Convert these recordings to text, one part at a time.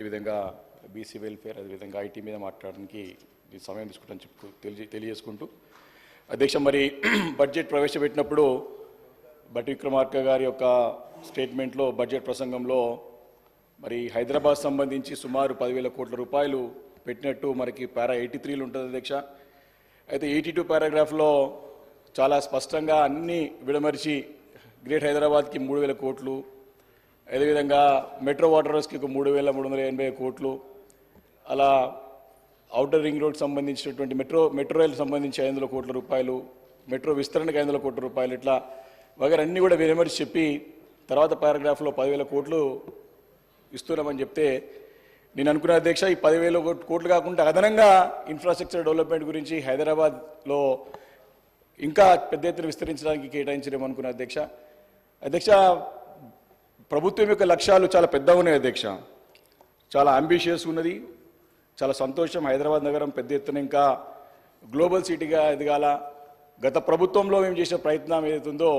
ఈ విధంగా BC welfare అదేవిధంగా ఐటీ మీద మాట్లాడడానికి ఈ సమయం తీసుకుంటాను తెలియజేసుకుంటూ అధ్యక్ష మరి బడ్జెట్ ప్రవేశపెట్టినప్పుడు బట్టి విక్రమార్క గారి యొక్క స్టేట్మెంట్లో బడ్జెట్ ప్రసంగంలో మరి హైదరాబాద్ సంబంధించి సుమారు 10,000 కోట్ల రూపాయలు పెట్టినట్టు మనకి పారా 83లో ఉంటుంది అధ్యక్ష. అయితే 82 పారాగ్రాఫ్లో చాలా స్పష్టంగా అన్నీ విడమరిచి గ్రేట్ హైదరాబాద్కి 3,000 కోట్లు, అదేవిధంగా మెట్రో వాటర్ వర్క్స్కి 3,380 కోట్లు, అలా ఔటర్ రింగ్ రోడ్ సంబంధించినటువంటి మెట్రో రైలు సంబంధించి 500 కోట్ల రూపాయలు, మెట్రో విస్తరణకు 500 కోట్ల రూపాయలు, ఇట్లా వగైరా అన్నీ కూడా విడమరిచి చెప్పి తర్వాత పారాగ్రాఫ్లో 10,000 కోట్లు ఇస్తున్నామని చెప్తే నేను అనుకున్న అధ్యక్ష ఈ 10,000 కోట్లు కాకుండా అదనంగా ఇన్ఫ్రాస్ట్రక్చర్ డెవలప్మెంట్ గురించి హైదరాబాద్లో ఇంకా పెద్ద ఎత్తున విస్తరించడానికి కేటాయించలేమనుకున్న అధ్యక్ష. ప్రభుత్వం యొక్క లక్ష్యాలు చాలా పెద్దగా ఉన్నాయి అధ్యక్ష, చాలా అంబిషియస్ ఉన్నది, చాలా సంతోషం. హైదరాబాద్ నగరం పెద్ద ఎత్తున ఇంకా గ్లోబల్ సిటీగా ఎదగాల. గత ప్రభుత్వంలో మేము చేసిన ప్రయత్నం ఏదైతుందో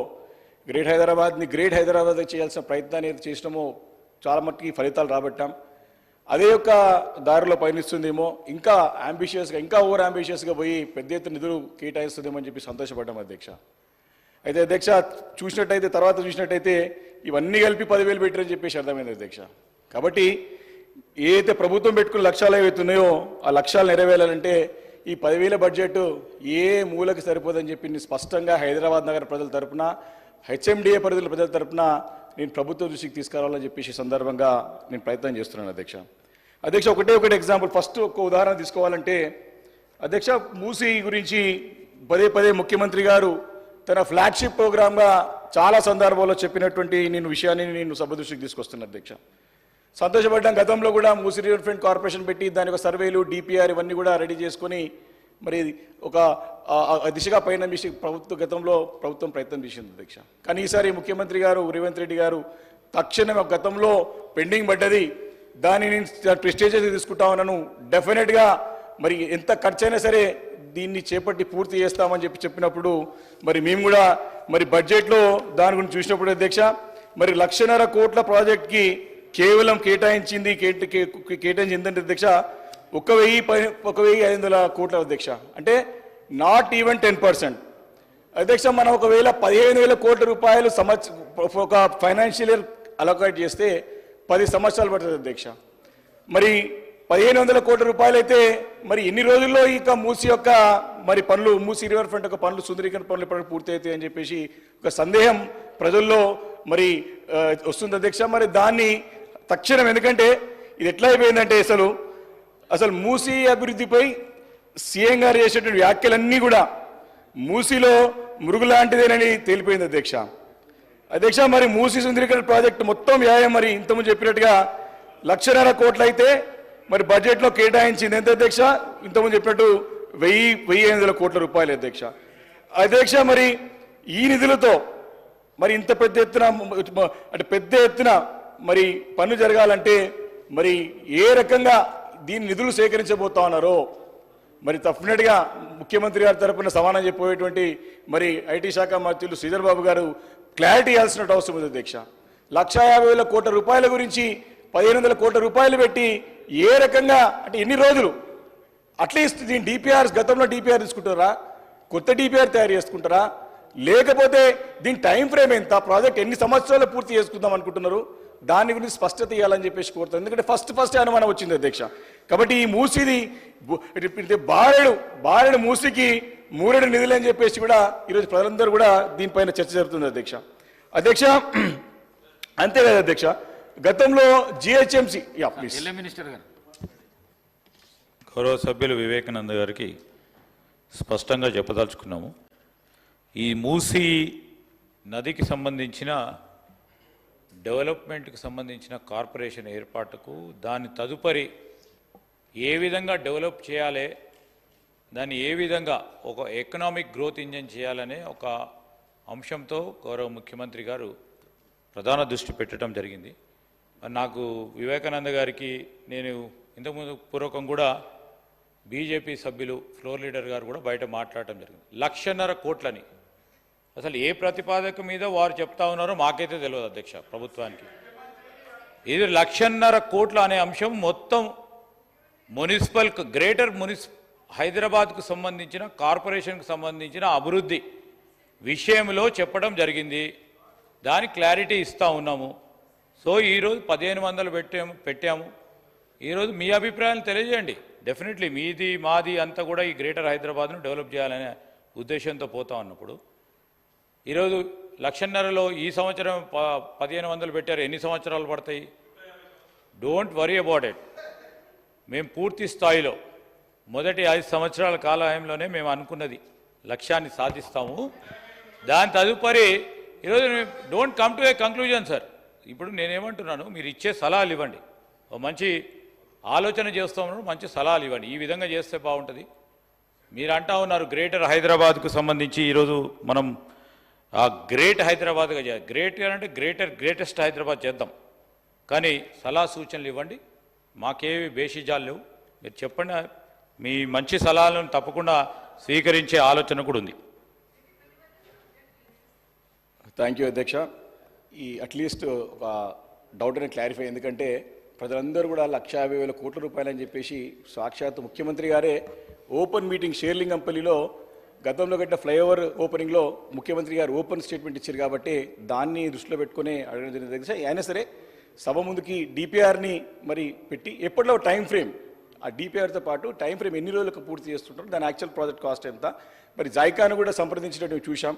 గ్రేట్ హైదరాబాద్ చేయాల్సిన ప్రయత్నాన్ని ఏదైతే చేసినామో చాలా మట్టుకి ఫలితాలు రాబట్టాం. అదే యొక్క దారిలో పయనిస్తుందేమో, ఇంకా అంబిషియస్గా ఇంకా ఓవర్ అంబిషియస్గా పోయి పెద్ద ఎత్తున నిధులు కేటాయిస్తుందేమో అని చెప్పి సంతోషపడ్డాం అధ్యక్ష. అయితే అధ్యక్ష తర్వాత చూసినట్టయితే ఇవన్నీ కలిపి 10,000 పెట్టారని చెప్పేసి అర్థమైంది అధ్యక్ష. కాబట్టి ఏదైతే ప్రభుత్వం పెట్టుకున్న లక్ష్యాలు ఏవైతున్నాయో ఆ లక్ష్యాలు నెరవేరాలంటే ఈ 10,000 బడ్జెట్ ఏ మూలకి సరిపోదని చెప్పి స్పష్టంగా హైదరాబాద్ నగర ప్రజల తరపున, హెచ్ఎండిఏ పరిధిల ప్రజల తరపున నేను ప్రభుత్వ దృష్టికి తీసుకురావాలని చెప్పేసి సందర్భంగా నేను ప్రయత్నం చేస్తున్నాను అధ్యక్ష. ఒకటే ఎగ్జాంపుల్, ఫస్ట్ ఒక ఉదాహరణ తీసుకోవాలంటే అధ్యక్ష, మూసీ గురించి పదే ముఖ్యమంత్రి గారు తన ఫ్లాగ్షిప్ ప్రోగ్రామ్గా చాలా సందర్భాల్లో చెప్పినటువంటి విషయాన్ని నేను సభ దృష్టికి తీసుకొస్తున్నాను అధ్యక్ష. సంతోషపడ్డాం. గతంలో కూడా మూసీ రివర్ ఫ్రంట్ కార్పొరేషన్ పెట్టి దాని ఒక సర్వేలు, డిపిఆర్ ఇవన్నీ కూడా రెడీ చేసుకొని మరి ఒక దిశగా గతంలో ప్రభుత్వం ప్రయత్నం చేసింది అధ్యక్ష. కానీ ఈసారి ముఖ్యమంత్రి గారు రేవంత్ రెడ్డి గారు తక్షణం గతంలో పెండింగ్ పడ్డది, దాన్ని నేను ప్రెస్టేజెస్ తీసుకుంటా ఉన్నాను, డెఫినెట్గా మరి ఎంత ఖర్చైనా సరే దీన్ని చేపట్టి పూర్తి చేస్తామని చెప్పినప్పుడు మరి మేము కూడా మరి బడ్జెట్లో దాని గురించి చూసినప్పుడు అధ్యక్ష మరి 1,50,000 కోట్ల ప్రాజెక్ట్కి కేవలం కేటాయించింది ఏంటంటే అధ్యక్ష 1,500 కోట్ల అధ్యక్ష, అంటే నాట్ ఈవెన్ 10%. అధ్యక్ష మనం ఒకవేళ 15,000 కోట్ల రూపాయలు ఒక ఫైనాన్షియల్ ఇయర్ అలొకేట్ చేస్తే 10 సంవత్సరాలు పడుతుంది అధ్యక్ష. మరి 1,500 కోట్ల రూపాయలు అయితే మరి ఎన్ని రోజుల్లో ఇక మూసీ యొక్క మరి పనులు, మూసీ రివర్ ఫ్రంట్ యొక్క పనులు, సుందరీకరణ పనులు ఎప్పటికీ పూర్తి అవుతాయి అని చెప్పేసి ఒక సందేహం ప్రజల్లో మరి వస్తుంది అధ్యక్ష. మరి దాన్ని తక్షణం, ఎందుకంటే ఇది ఎట్లా అయిపోయిందంటే అసలు మూసీ అభివృద్ధిపై సీఎం గారు చేసేటువంటి వ్యాఖ్యలన్నీ కూడా మూసీలో మురుగు లాంటిదేనని తేలిపోయింది అధ్యక్ష. మరి మూసీ సుందరీకరణ ప్రాజెక్టు మొత్తం వ్యయం మరి ఇంతకుముందు చెప్పినట్టుగా 1,50,000 కోట్లు అయితే మరి బడ్జెట్లో కేటాయించింది ఎంత అధ్యక్ష? ఇంతకుముందు చెప్పినట్టు 1,500 కోట్ల రూపాయలు అధ్యక్ష. మరి ఈ నిధులతో మరి ఇంత పెద్ద ఎత్తున మరి పనులు జరగాలంటే మరి ఏ రకంగా దీని నిధులు సేకరించబోతా ఉన్నారో మరి డెఫినెట్గా ముఖ్యమంత్రి గారి తరపున సమానం చెప్పేటువంటి మరి ఐటీ శాఖ మంత్రులు శ్రీధర్ బాబు గారు క్లారిటీ ఇవ్వాల్సిన అవసరం ఉంది అధ్యక్ష. 1,50,000 కోట్ల రూపాయల గురించి 1,500 కోట్ల రూపాయలు పెట్టి ఏ రకంగా, అంటే ఎన్ని రోజులు, అట్లీస్ట్ దీని డిపిఆర్, గతంలో డిపిఆర్ తీసుకుంటారా, కొత్త డిపిఆర్ తయారు చేసుకుంటారా, లేకపోతే దీని టైం ఫ్రేమ్ ఎంత, ప్రాజెక్ట్ ఎన్ని సంవత్సరాలు పూర్తి చేసుకుందాం అనుకుంటున్నారు, దాని గురించి స్పష్టత ఇవ్వాలని చెప్పేసి కోరుతాను. ఎందుకంటే ఫస్ట్ అనుమానం వచ్చింది అధ్యక్ష. కాబట్టి ఈ మూసీది బారెడు మూసీకి మూరెడు నిధులు అని చెప్పేసి కూడా ఈరోజు ప్రజలందరూ కూడా దీనిపైన చర్చ జరుగుతుంది అధ్యక్ష. అంతే కదా అధ్యక్ష, గతంలో జిహెచ్ఎంసీ గౌరవ సభ్యులు వివేకానంద గారికి స్పష్టంగా చెప్పదలుచుకున్నాము. ఈ మూసీ నదికి సంబంధించిన డెవలప్మెంట్కి సంబంధించిన కార్పొరేషన్ ఏర్పాటుకు, దాని తదుపరి ఏ విధంగా డెవలప్ చేయాలి, దాన్ని ఏ విధంగా ఒక ఎకనామిక్ గ్రోత్ ఇంజన్ చేయాలనే ఒక అంశంతో గౌరవ ముఖ్యమంత్రి గారు ప్రధాన దృష్టి పెట్టడం జరిగింది. నాకు వివేకానంద గారికి నేను ఇంతకుముందు పూర్వకం కూడా బీజేపీ సభ్యులు ఫ్లోర్ లీడర్ గారు కూడా బయట మాట్లాడటం జరిగింది. 1,50,000 కోట్లని అసలు ఏ ప్రతిపాదక మీద వారు చెప్తా ఉన్నారో మాకైతే తెలియదు అధ్యక్ష ప్రభుత్వానికి. ఇది 1,50,000 కోట్ల అనే అంశం మొత్తం గ్రేటర్ హైదరాబాద్కు సంబంధించిన కార్పొరేషన్కు సంబంధించిన అభివృద్ధి విషయంలో చెప్పడం జరిగింది. దానికి క్లారిటీ ఇస్తూ ఉన్నాము. సో ఈరోజు 1,500 పెట్టాము. ఈరోజు మీ అభిప్రాయాలు తెలియజేయండి. డెఫినెట్లీ మీది మాది అంతా కూడా ఈ గ్రేటర్ హైదరాబాద్ను డెవలప్ చేయాలనే ఉద్దేశంతో పోతా ఉన్నప్పుడు ఈరోజు 1,50,000లో ఈ సంవత్సరం 1,500 పెట్టారు. ఎన్ని సంవత్సరాలు పడతాయి? Don't worry about it. మేము పూర్తి స్థాయిలో మొదటి 5 సంవత్సరాల కాలంలోనే మేము అనుకున్నది లక్ష్యాన్ని సాధిస్తాము. దాని తదుపరి ఈరోజు don't come to a conclusion sir. ఇప్పుడు నేనేమంటున్నాను, మీరు ఇచ్చే సలహాలు ఇవ్వండి. ఓ మంచి ఆలోచన చేస్తామన్నారు, మంచి సలహాలు ఇవ్వండి. ఈ విధంగా చేస్తే బాగుంటుంది. మీరు అంటా ఉన్నారు గ్రేటర్ హైదరాబాద్కు సంబంధించి ఈరోజు మనం గ్రేట్ హైదరాబాద్గా చేయాలి. అంటే గ్రేటెస్ట్ హైదరాబాద్ చేద్దాం. కానీ సలహా సూచనలు ఇవ్వండి. మాకేవి బేషిజాలు లేవు. మీరు చెప్పండి. మీ మంచి సలహాలను తప్పకుండా స్వీకరించే ఆలోచన కూడా ఉంది. థ్యాంక్ యూ అధ్యక్ష. ఈ అట్లీస్ట్ ఒక డౌట్ అనేది క్లారిఫై. ఎందుకంటే ప్రజలందరూ కూడా 1,50,000 కోట్ల రూపాయలని చెప్పేసి సాక్షాత్ ముఖ్యమంత్రి గారే ఓపెన్ మీటింగ్ షేర్లింగంపల్లిలో గతంలో కట్టిన ఫ్లైఓవర్ ఓపెనింగ్లో ముఖ్యమంత్రి గారు ఓపెన్ స్టేట్మెంట్ ఇచ్చారు. కాబట్టి దాన్ని దృష్టిలో పెట్టుకుని అడగడం జరిగింది అధ్యక్ష. అయినా సరే సభ ముందుకి డిపిఆర్ని మరి పెట్టి ఎప్పటిలో టైం ఫ్రేమ్, ఆ డిపిఆర్తో పాటు టైం ఫ్రేమ్ ఎన్ని రోజులకు పూర్తి చేస్తుంటారు, దాని యాక్చువల్ ప్రాజెక్ట్ కాస్ట్ ఎంత, మరి జాయికాను కూడా సంప్రదించినట్టు చూశాం,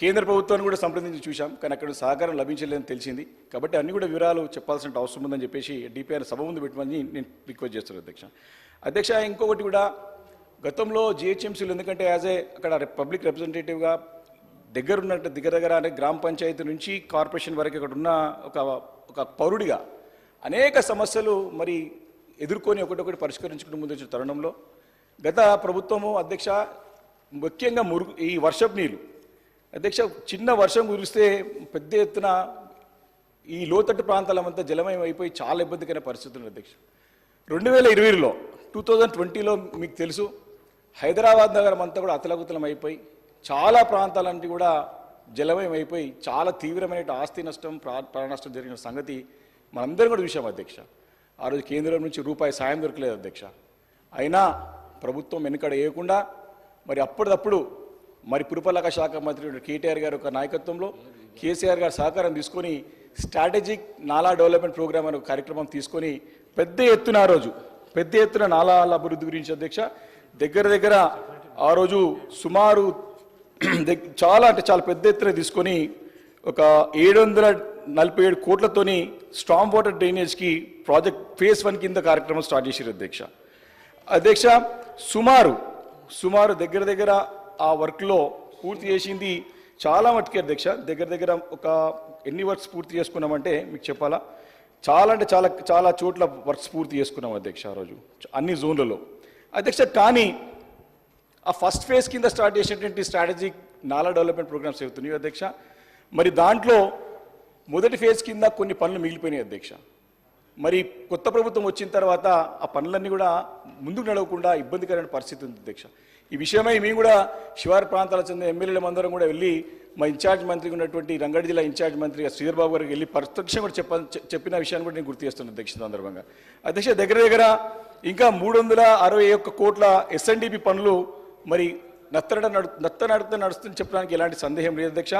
కేంద్ర ప్రభుత్వాన్ని కూడా సంప్రదించి చూశాం. కానీ అక్కడ సహకారం లభించలేదని తెలిసింది. కాబట్టి అన్ని కూడా వివరాలు చెప్పాల్సిన అవసరం ఉందని చెప్పేసి డిపిఆర్ సభ ముందు పెట్టమని నేను రిక్వెస్ట్ చేస్తున్నాను అధ్యక్ష. ఇంకొకటి కూడా గతంలో జిహెచ్ఎంసీలు, ఎందుకంటే యాజ్ ఏ అక్కడ పబ్లిక్ రిప్రజెంటేటివ్గా దగ్గర అంటే గ్రామ పంచాయతీ నుంచి కార్పొరేషన్ వరకు అక్కడ ఉన్న ఒక పౌరుడిగా అనేక సమస్యలు మరి ఎదుర్కొని ఒకటొకటి పరిష్కరించుకుని ముందు వచ్చిన తరుణంలో గత ప్రభుత్వము అధ్యక్ష ముఖ్యంగా ఈ వర్షపు నీళ్ళు అధ్యక్ష, చిన్న వర్షం కురిస్తే పెద్ద ఎత్తున ఈ లోతట్టు ప్రాంతాలమంతా జలమయం అయిపోయి చాలా ఇబ్బందికర పరిస్థితులు అధ్యక్ష. 2020లో మీకు తెలుసు హైదరాబాద్ నగరం అంతా కూడా అతలకుతలం అయిపోయి చాలా ప్రాంతాలన్నీ కూడా జలమయం అయిపోయి చాలా తీవ్రమైన ఆస్తి నష్టం, ప్రాణ నష్టం జరిగిన సంగతి మనందరం కూడా చూసాం అధ్యక్ష. ఆ రోజు కేంద్రం నుంచి రూపాయి సాయం దొరకలేదు అధ్యక్ష. అయినా ప్రభుత్వం వెనుకడ వేయకుండా మరి అప్పటిదప్పుడు మరి పురపాలక శాఖ మంత్రి కేటీఆర్ గారు ఒక నాయకత్వంలో కేసీఆర్ గారు సహకారం తీసుకొని స్ట్రాటజిక్ నాలా డెవలప్మెంట్ ప్రోగ్రామ్ అనే కార్యక్రమం తీసుకొని పెద్ద ఎత్తున నాలాల అభివృద్ధి గురించి అధ్యక్ష దగ్గర ఆ రోజు సుమారు చాలా పెద్ద ఎత్తున తీసుకొని ఒక 747 కోట్లతోని స్ట్రాంగ్ వాటర్ డ్రైనేజ్కి ప్రాజెక్ట్ ఫేజ్ 1 కింద కార్యక్రమం స్టార్ట్ చేశారు అధ్యక్ష. సుమారు దగ్గర ఆ వర్క్లో పూర్తి చేసింది చాలా మటుకే అధ్యక్ష. దగ్గర ఒక ఎన్ని వర్క్స్ పూర్తి చేసుకున్నామంటే మీకు చెప్పాలా, చాలా చోట్ల వర్క్స్ పూర్తి చేసుకున్నాం అధ్యక్ష ఆ రోజు అన్ని జోన్లలో అధ్యక్ష. కానీ ఆ ఫస్ట్ ఫేజ్ కింద స్టార్ట్ చేసినటువంటి స్ట్రాటజిక్ నాలా డెవలప్మెంట్ ప్రోగ్రామ్స్ అవుతున్నాయి అధ్యక్ష. మరి దాంట్లో మొదటి ఫేజ్ కింద కొన్ని పనులు మిగిలిపోయినాయి అధ్యక్ష. మరి కొత్త ప్రభుత్వం వచ్చిన తర్వాత ఆ పనులన్నీ కూడా ముందుకు నడవకుండా ఇబ్బందికరమైన పరిస్థితి ఉంది అధ్యక్ష. ఈ విషయమై మేము కూడా శివారు ప్రాంతాలకు చెందిన ఎమ్మెల్యేల అందరం కూడా వెళ్ళి మా ఇన్ఛార్జ్ మంత్రి ఉన్నటువంటి రంగారెడ్డి జిల్లా ఇన్ఛార్జ్ మంత్రి శ్రీధర్ బాబు గారికి వెళ్ళి ప్రత్యక్షంగా కూడా చెప్పిన విషయాన్ని కూడా నేను గుర్తు చేస్తున్నాను అధ్యక్ష సందర్భంగా అధ్యక్ష. దగ్గర ఇంకా 361 కోట్ల ఎస్ఎన్డిపి పనులు మరి నడుస్తుందని చెప్పడానికి ఎలాంటి సందేహం లేదు అధ్యక్ష.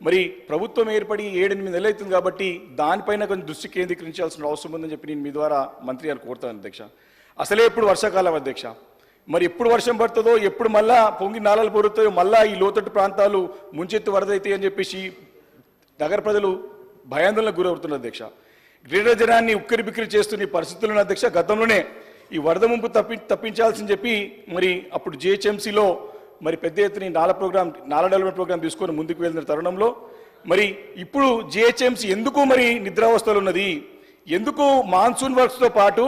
మరి ప్రభుత్వం ఏర్పడి 7-8 నెలలు అవుతుంది కాబట్టి దానిపైన కొంచెం దృష్టి కేంద్రీకరించాల్సిన అవసరం ఉందని చెప్పి నేను మీ ద్వారా మంత్రి గారు కోరుతాను అధ్యక్ష. అసలే ఇప్పుడు వర్షాకాలం అధ్యక్ష. మరి ఎప్పుడు వర్షం పడుతుందో, ఎప్పుడు మళ్ళా పొంగి నాళాలు పొరుతాయో, మళ్ళా ఈ లోతట్టు ప్రాంతాలు ముంచెత్తు వరదైతాయి అని చెప్పేసి నగర ప్రజలు భయాందోళనకు గురవుతున్నారు అధ్యక్ష. గ్రేటర్ జనాన్ని ఉక్కిరి బిక్కిరి చేస్తున్న ఈ పరిస్థితులను అధ్యక్ష గతంలోనే ఈ వరద ముంపు తప్పించాల్సింది చెప్పి మరి అప్పుడు జిహెచ్ఎంసీలో మరి పెద్ద ఎత్తున నాలా డెవలప్మెంట్ ప్రోగ్రామ్ తీసుకొని ముందుకు వెళ్ళిన తరుణంలో మరి ఇప్పుడు జిహెచ్ఎంసీ ఎందుకు మరి నిద్రావస్థలు ఉన్నది, ఎందుకు మాన్సూన్ వర్క్స్తో పాటు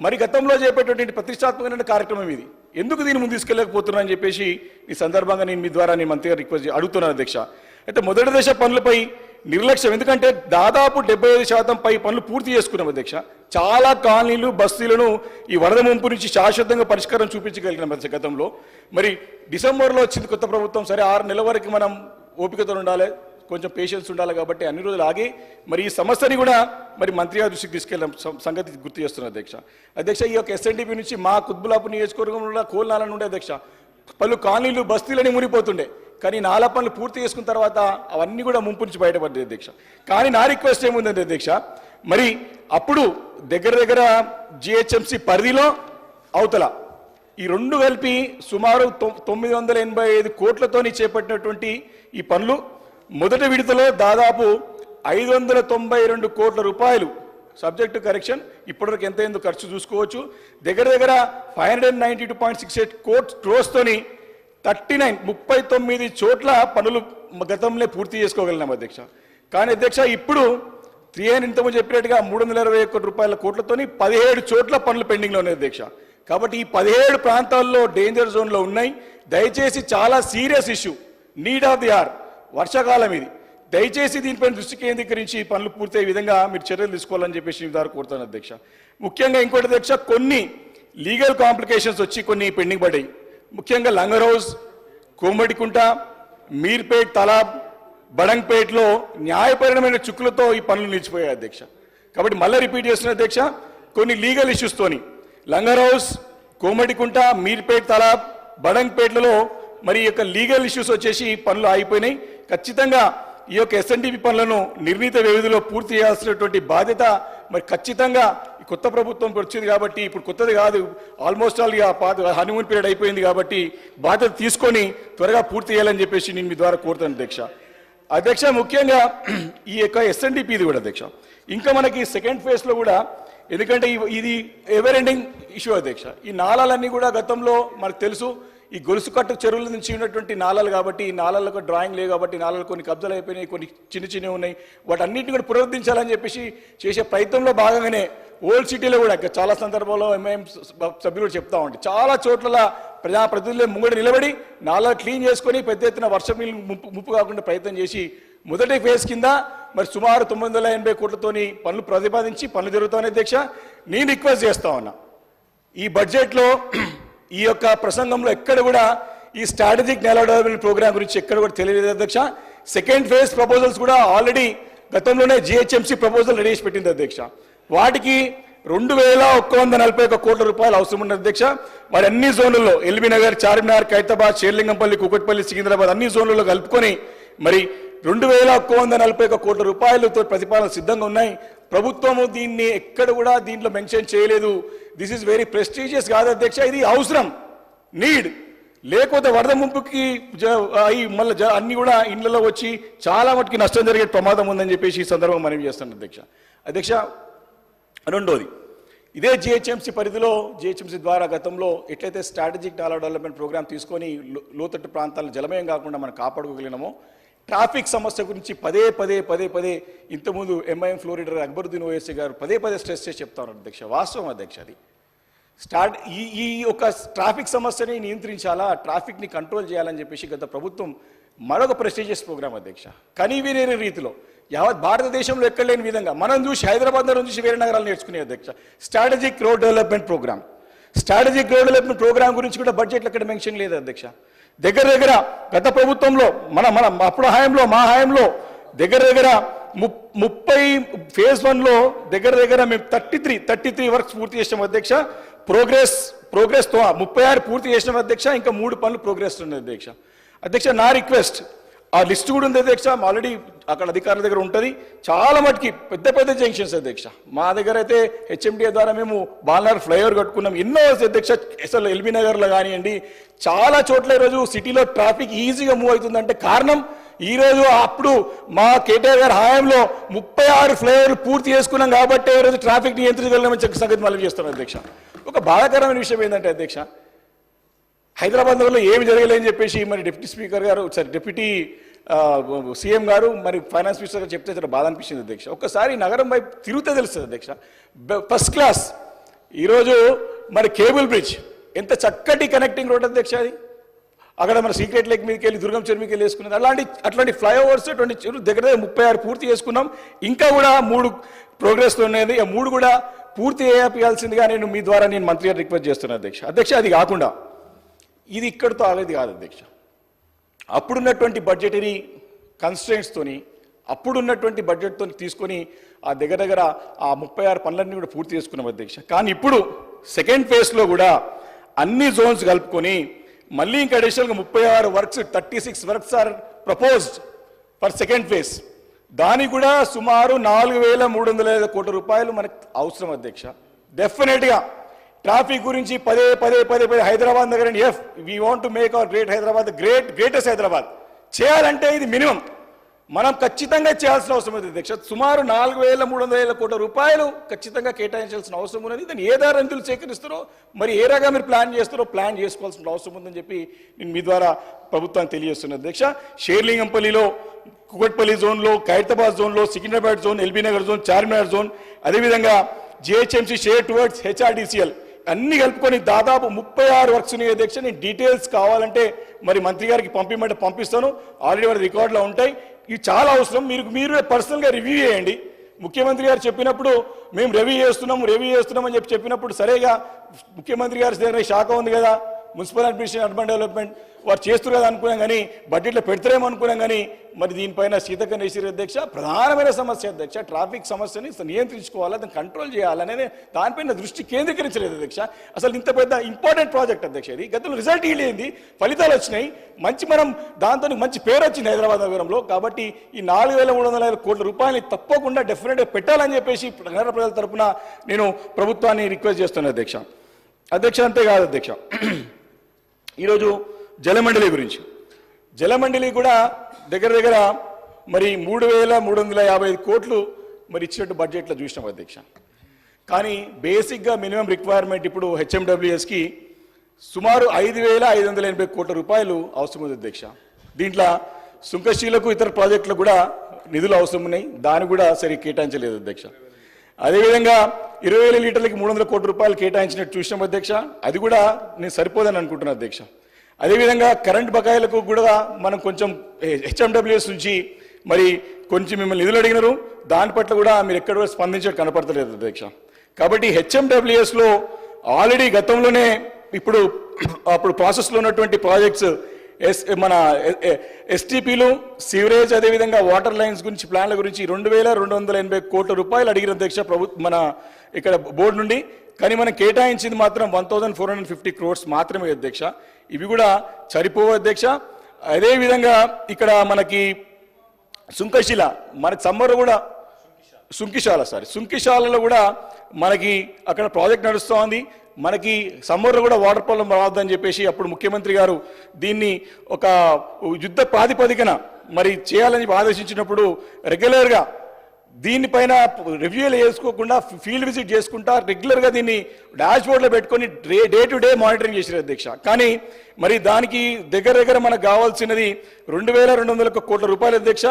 మరి గతంలో చేపట్టేటువంటి ప్రతిష్టాత్మకమైన కార్యక్రమం ఇది, ఎందుకు దీన్ని ముందు తీసుకెళ్ళకపోతున్నా అని చెప్పేసి ఈ సందర్భంగా నేను మీ ద్వారా నేను మంత్రిగా రిక్వెస్ట్ అడుగుతున్నాను అధ్యక్ష. అయితే మొదటి దశ పనులపై నిర్లక్ష్యం, ఎందుకంటే దాదాపు 75% పై పనులు పూర్తి చేసుకున్నాం అధ్యక్ష. చాలా కాలనీలు బస్తీలను ఈ వరద ముంపు నుంచి శాశ్వతంగా పరిష్కారం చూపించగలిగిన అధ్యక్ష గతంలో. మరి డిసెంబర్లో వచ్చింది కొత్త ప్రభుత్వం, సరే 6 నెలల వరకు మనం ఓపికతో ఉండాలి, కొంచెం పేషెన్స్ ఉండాలి కాబట్టి అన్ని రోజులు ఆగి మరి ఈ సమస్యని కూడా మరి మంత్రి గారి దృష్టికి తీసుకెళ్ళిన సంగతి గుర్తు చేస్తున్నారు అధ్యక్ష ఈ యొక్క ఎస్ఎన్డిపి నుంచి మా కుత్బులాపూర్ నియోజకవర్గంలో కోల్నాల నుండి అధ్యక్ష పలు కాలనీలు బస్తీలని మునిపోతుండే కానీ నాలా పనులు పూర్తి చేసుకున్న తర్వాత అవన్నీ కూడా ముంపు నుంచి బయటపడ్డాయి అధ్యక్ష. కానీ నా రిక్వెస్ట్ ఏముందంటే అధ్యక్ష, మరి అప్పుడు దగ్గర జిహెచ్ఎంసీ పరిధిలో అవతల ఈ రెండు కలిపి సుమారు 985 కోట్లతోని చేపట్టినటువంటి ఈ పనులు మొదటి విడతలో దాదాపు 592 కోట్ల రూపాయలు సబ్జెక్టు కరెక్షన్ ఇప్పటివరకు ఎంత అయిందో ఖర్చు చూసుకోవచ్చు. దగ్గర 592.68 క్రోర్స్తోని 39 చోట్ల పనులు గతంలో పూర్తి చేసుకోగలిగినాం అధ్యక్ష. కానీ అధ్యక్ష ఇప్పుడు 3 ఇంతకుముందు చెప్పినట్టుగా 321 కోట్లతోని 17 చోట్ల పనులు పెండింగ్లో ఉన్నాయి అధ్యక్ష. కాబట్టి ఈ 17 ప్రాంతాల్లో డేంజర్ జోన్లో ఉన్నాయి. దయచేసి చాలా serious issue, need of the hour, వర్షాకాలం ఇది, దయచేసి దీనిపైన దృష్టి కేంద్రీకరించి పనులు పూర్తయ్యే విధంగా మీరు చర్యలు తీసుకోవాలని చెప్పేసి మీ ద్వారా కోరుతాను అధ్యక్ష. ముఖ్యంగా ఇంకోటి అధ్యక్ష, కొన్ని లీగల్ కాంప్లికేషన్స్ వచ్చి కొన్ని పెండింగ్ పడ్డాయి. ముఖ్యంగా లంగరౌజ్, కోమడికుంట, మీర్పేట్, తలాబ్, బడంగ్పేట్లో న్యాయపరమైన చుక్కులతో ఈ పనులు నిలిచిపోయాయి అధ్యక్ష. కాబట్టి మళ్ళీ రిపీట్ చేస్తున్న అధ్యక్ష, కొన్ని లీగల్ ఇష్యూస్తోని లంగరౌజ్, కోమడికుంట, మీర్పేట్, తలాబ్, బడంగ్పేట్లలో మరి యొక్క లీగల్ ఇష్యూస్ వచ్చేసి పనులు ఆగిపోయినాయి. ఖచ్చితంగా ఈ యొక్క ఎస్ఎన్డిపి పనులను నిర్ణీత వ్యవధిలో పూర్తి చేయాల్సినటువంటి బాధ్యత మరి ఖచ్చితంగా ఈ కొత్త ప్రభుత్వం వచ్చింది కాబట్టి, ఇప్పుడు కొత్తది కాదు, ఆల్మోస్ట్ ఆల్ హనీమూన్ పీరియడ్ అయిపోయింది కాబట్టి బాధ్యత తీసుకొని త్వరగా పూర్తి చేయాలని చెప్పేసి నేను మీ ద్వారా కోరుతాను అధ్యక్ష. ముఖ్యంగా ఈ యొక్క ఎస్ఎన్డిపి ఇది కూడా అధ్యక్ష, ఇంకా మనకి సెకండ్ ఫేజ్లో కూడా, ఎందుకంటే ఇది ఎవర్ ఎండింగ్ ఇష్యూ అధ్యక్ష. ఈ నాళాలన్నీ కూడా గతంలో మనకు తెలుసు, ఈ గొలుసు కట్టు చెరువుల నుంచి ఉన్నటువంటి నాళాలు కాబట్టి ఈ నాళాలకు డ్రాయింగ్ లేవు కాబట్టి నాళాలు కొన్ని కబ్జాలు అయిపోయినాయి, కొన్ని చిన్న ఉన్నాయి. వాటన్నింటినీ కూడా పునరుద్ధరించాలని చెప్పేసి చేసే ప్రయత్నంలో భాగంగానే ఓల్డ్ సిటీలో కూడా చాలా సందర్భంలో ఎంఐఎం సభ్యులు చెప్తా ఉంటాయి, చాలా చోట్ల ప్రజాప్రతినిధులు ముంగడి నిలబడి నాళాలు క్లీన్ చేసుకొని పెద్ద ఎత్తున వర్షం నీళ్ళు ముప్పు కాకుండా ప్రయత్నం చేసి మొదటి ఫేజ్ కింద మరి సుమారు 980 కోట్లతోని పనులు ప్రతిపాదించి పనులు జరుగుతాయని అధ్యక్ష. నేను రిక్వెస్ట్ చేస్తా ఉన్నా, ఈ బడ్జెట్లో ఈ యొక్క ప్రసంగంలో ఎక్కడ కూడా ఈ స్ట్రాటజిక్ నేషనల్ డెవలప్మెంట్ ప్రోగ్రామ్ గురించి ఎక్కడ కూడా తెలియలేదు అధ్యక్ష. సెకండ్ ఫేజ్ ప్రపోజల్స్ కూడా ఆల్రెడీ గతంలోనే జిహెచ్ఎంసీ ప్రపోజల్ రెడీ చేసి పెట్టింది అధ్యక్ష. వాటికి 2141 కోట్ల రూపాయలు అవసరం ఉన్నది అధ్యక్ష. వారి అన్ని జోన్లలో ఎల్బీ నగర్, చార్మినార్, ఖైరతాబాద్, షేర్లింగంపల్లి, కుకట్పల్లి, సికింద్రాబాద్ అన్ని జోన్లలో కలుపుకొని మరి 2141 కోట్ల రూపాయలతో ప్రతిపాదన సిద్ధంగా ఉన్నాయి. ప్రభుత్వము దీన్ని ఎక్కడ కూడా దీంట్లో మెన్షన్ చేయలేదు. దిస్ ఈజ్ వెరీ ప్రెస్టీజియస్ కాదు అధ్యక్ష, ఇది అవసరం, నీడ్. లేకపోతే వరద ముంపుకి మళ్ళీ అన్ని కూడా ఇళ్లలో వచ్చి చాలా మటుకి నష్టం జరిగే ప్రమాదం ఉందని చెప్పేసి ఈ సందర్భంగా మనం చేస్తాను అధ్యక్ష. రెండోది, ఇదే జిహెచ్ఎంసీ పరిధిలో జిహెచ్ఎంసీ ద్వారా గతంలో ఎట్లయితే స్ట్రాటజిక్ డెవలప్మెంట్ ప్రోగ్రామ్ తీసుకొని లోతట్టు ప్రాంతాలను జలమయం కాకుండా మనం కాపాడుకోగలిగినామో, ట్రాఫిక్ సమస్య గురించి పదే ఇంతకుముందు MIM floor leader Akbaruddin Owaisi గారు పదే స్ట్రెస్ చేసి చెప్తారు అధ్యక్ష. వాస్తవం అధ్యక్ష, అది ఈ యొక్క ట్రాఫిక్ సమస్యని నియంత్రించాలా, ట్రాఫిక్ని కంట్రోల్ చేయాలని చెప్పేసి గత ప్రభుత్వం మరొక ప్రెస్టీజియస్ ప్రోగ్రామ్ అధ్యక్ష. కనీవినేని రీతిలో యావత్ భారతదేశంలో ఎక్కడ లేని విధంగా మనం చూసి హైదరాబాద్ చూసి వేరే నగరాలు నేర్చుకునే అధ్యక్ష strategic road development programme. Strategic road development programme గురించి కూడా బడ్జెట్లో ఎక్కడ మెన్షన్ లేదు అధ్యక్ష. దగ్గర గత ప్రభుత్వంలో అప్పుడు హయాంలో మా హయాంలో దగ్గర 30 ఫేజ్ 1లో దగ్గర మేము 33 వర్క్స్ పూర్తి చేసాం అధ్యక్ష. ప్రోగ్రెస్ 36 పూర్తి చేసినాం అధ్యక్ష. ఇంకా 3 పనులు ప్రోగ్రెస్ ఉన్నాయి అధ్యక్ష. నా రిక్వెస్ట్, ఆ లిస్ట్ కూడా ఉంది అధ్యక్ష, ఆల్రెడీ అక్కడ అధికారుల దగ్గర ఉంటుంది. చాలా మటుకి పెద్ద జంక్షన్స్ అధ్యక్ష. మా దగ్గర అయితే హెచ్ఎండిఏ ద్వారా మేము బాలనగర్ ఫ్లైఓవర్ కట్టుకున్నాం, ఎన్నో అధ్యక్ష. అసలు ఎల్బీ నగర్లో కానివ్వండి, చాలా చోట్ల ఈరోజు సిటీలో ట్రాఫిక్ ఈజీగా మూవ్ అవుతుందంటే కారణం ఈరోజు అప్పుడు మా కేటీఆర్ గారి హయాంలో 36 ఫ్లైఓవర్లు పూర్తి చేసుకున్నాం కాబట్టి ఈరోజు ట్రాఫిక్ నియంత్రించగలమని సంగతి మళ్ళీ చేస్తున్నాం అధ్యక్ష. ఒక బాధాకరమైన విషయం ఏంటంటే అధ్యక్ష, హైదరాబాద్లో ఏమి జరగలేని చెప్పేసి మరి డిప్యూటీ సీఎం గారు మరి ఫైనాన్స్ మినిస్టర్ గారు చెప్తే చాలా బాధ అనిపించింది అధ్యక్ష. ఒక్కసారి నగరం వైపు తిరుగుతే తెలుస్తుంది అధ్యక్ష. ఫస్ట్ క్లాస్ ఈరోజు మరి కేబుల్ బ్రిడ్జ్ ఎంత చక్కటి కనెక్టింగ్ రోడ్ అధ్యక్ష. అది అక్కడ మన సీక్రెట్ లేక్ మీదకి వెళ్ళి దుర్గం చెరువు మీదకి వెళ్ళి వేసుకున్నది. అట్లాంటి ఫ్లైఓవర్స్ 20 దగ్గర 36 పూర్తి చేసుకున్నాం. ఇంకా కూడా 3 ప్రోగ్రెస్లో ఉన్నాయి. ఆ 3 కూడా పూర్తి చేయాల్సిందిగా నేను మీ ద్వారా మంత్రి గారు రిక్వెస్ట్ చేస్తున్నాను అధ్యక్ష. అది కాకుండా ఇది ఇక్కడితో ఆగేది కాదు అధ్యక్ష. అప్పుడున్నటువంటి బడ్జెటరీ కన్స్ట్రెంట్స్తోని అప్పుడున్నటువంటి బడ్జెట్తో తీసుకొని ఆ దగ్గర ఆ 36 పనులన్నీ కూడా పూర్తి చేసుకున్నాం అధ్యక్ష. కానీ ఇప్పుడు సెకండ్ ఫేజ్లో కూడా అన్ని జోన్స్ కలుపుకొని మళ్ళీ ఇంకా అడిషనల్గా 36 works 36 works are proposed for second phase. దానికి కూడా సుమారు 4,305 కోట్ల రూపాయలు మనకు అవసరం అధ్యక్ష. డెఫినెట్గా ట్రాఫిక్ గురించి పదే Hyderabad Nagar F we want to make our great Hyderabad greatest Hyderabad చేయాలంటే ఇది మినిమం మనం ఖచ్చితంగా చేయాల్సిన అవసరం ఉంది అధ్యక్ష. సుమారు 4,305 కోట్ల రూపాయలు ఖచ్చితంగా కేటాయించాల్సిన అవసరం ఉన్నది. దాన్ని ఏ దారి నిధులు సేకరిస్తారో మరి ఏ రకంగా మీరు ప్లాన్ చేస్తారో ప్లాన్ చేసుకోవాల్సిన అవసరం ఉందని చెప్పి నేను మీ ద్వారా ప్రభుత్వాన్ని తెలియజేస్తున్నాను అధ్యక్ష. షేర్లింగంపల్లిలో, కుకట్పల్లి జోన్లో, ఖైరతాబాద్ జోన్లో, Secunderabad zone, LB Nagar zone, Charminar zone, అదేవిధంగా జిహెచ్ఎంసీ షేర్ టువర్డ్స్ హెచ్ఆర్డీసీఎల్ అన్ని కలుపుకొని దాదాపు 36 వర్క్స్ ఉన్నాయి అధ్యక్ష. నేను డీటెయిల్స్ కావాలంటే మరి మంత్రి గారికి పంపిమంటే పంపిస్తాను. ఆల్రెడీ వారి రికార్డులో ఉంటాయి. ఇవి చాలా అవసరం. మీరు పర్సనల్గా రివ్యూ చేయండి. ముఖ్యమంత్రి గారు చెప్పినప్పుడు మేము రివ్యూ చేస్తున్నామని చెప్పినప్పుడు సరేగా ముఖ్యమంత్రి గారి దగ్గర శాఖ ఉంది కదా, మున్సిపల్ అడ్మినిస్ట్రేషన్, అర్బన్ డెవలప్మెంట్ వారు చేస్తారు కదా అనుకున్నాం, కానీ బడ్జెట్లో పెడతారేమో అనుకున్నాం. కానీ మరి దీనిపైన సీతక్క నేసిరి అధ్యక్ష ప్రధానమైన సమస్య అధ్యక్ష. ట్రాఫిక్ సమస్యని నియంత్రించుకోవాలా, దాన్ని కంట్రోల్ చేయాలనేది దానిపైన దృష్టి కేంద్రీకరించలేదు అధ్యక్ష. అసలు ఇంత పెద్ద ఇంపార్టెంట్ ప్రాజెక్ట్ అధ్యక్ష. ఇది గతంలో రిజల్ట్ ఇవ్వలేదు, ఫలితాలు వచ్చినాయి, మనం దాంతో మంచి పేరు వచ్చింది హైదరాబాద్ నగరంలో. కాబట్టి ఈ 4,305 కోట్ల రూపాయలని తప్పకుండా డెఫినెట్గా పెట్టాలని చెప్పేసి నగర ప్రజల తరఫున నేను ప్రభుత్వాన్ని రిక్వెస్ట్ చేస్తున్నాను అధ్యక్ష. అంతేకాదు అధ్యక్ష, ఈరోజు జలమండలి గురించి, జలమండలి కూడా దగ్గర మరి 3,355 కోట్లు మరి ఇచ్చినట్టు బడ్జెట్లో చూసినాం అధ్యక్ష. కానీ బేసిక్గా మినిమం రిక్వైర్మెంట్ ఇప్పుడు హెచ్ఎండబ్ల్యూఎస్కి సుమారు 5,580 కోట్ల రూపాయలు అవసరం ఉంది అధ్యక్ష. దీంట్లో సుంకశీలకు ఇతర ప్రాజెక్టులకు కూడా నిధులు అవసరం ఉన్నాయి, దాన్ని కూడా సరిగ్గా కేటాయించలేదు అధ్యక్ష. అదేవిధంగా 20,000 లీటర్లకి 300 కోట్ల రూపాయలు కేటాయించినట్టు చూసినాం అధ్యక్ష. అది కూడా నేను సరిపోదని అనుకుంటున్నాను అధ్యక్ష. అదేవిధంగా కరెంట్ బకాయిలకు కూడా మనం కొంచెం హెచ్ఎండబ్ల్యూఎస్ నుంచి మరి కొంచెం మిమ్మల్ని నిధులు అడిగినారు, దాని పట్ల కూడా మీరు ఎక్కడ కూడా స్పందించడం కనపడతలేదు అధ్యక్ష. కాబట్టి హెచ్ఎండబ్ల్యూఎస్లో ఆల్రెడీ గతంలోనే అప్పుడు ప్రాసెస్లో ఉన్నటువంటి ప్రాజెక్ట్స్ మన ఎస్టీపీలు, సివరేజ్, అదేవిధంగా వాటర్ లైన్స్ గురించి ప్లాన్ల గురించి 2,280 కోట్ల రూపాయలు అడిగిన అధ్యక్ష మన ఇక్కడ బోర్డు నుండి. కానీ మనం కేటాయించింది మాత్రం 1,450 crores మాత్రమే అధ్యక్ష. ఇవి కూడా సరిపోవు అధ్యక్ష. అదేవిధంగా ఇక్కడ మనకి సుంకశిల, మనకి సమ్మర్లో కూడా సుంకిశాలలో కూడా మనకి అక్కడ ప్రాజెక్ట్ నడుస్తూ ఉంది. మనకి సమ్మర్లో కూడా వాటర్ ప్రాబ్లం రావద్దని చెప్పేసి అప్పుడు ముఖ్యమంత్రి గారు దీన్ని ఒక యుద్ధ ప్రాతిపదికన మరి చేయాలని ఆదేశించినప్పుడు రెగ్యులర్గా దీనిపైన రివ్యూలు చేసుకోకుండా ఫీల్డ్ విజిట్ చేసుకుంటా రెగ్యులర్గా దీన్ని డాష్ బోర్డ్లో పెట్టుకొని డే టు డే మానిటరింగ్ చేశారు అధ్యక్ష. కానీ మరి దానికి దగ్గర మనకు కావాల్సినది 2,200 కోట్ల రూపాయలు అధ్యక్ష.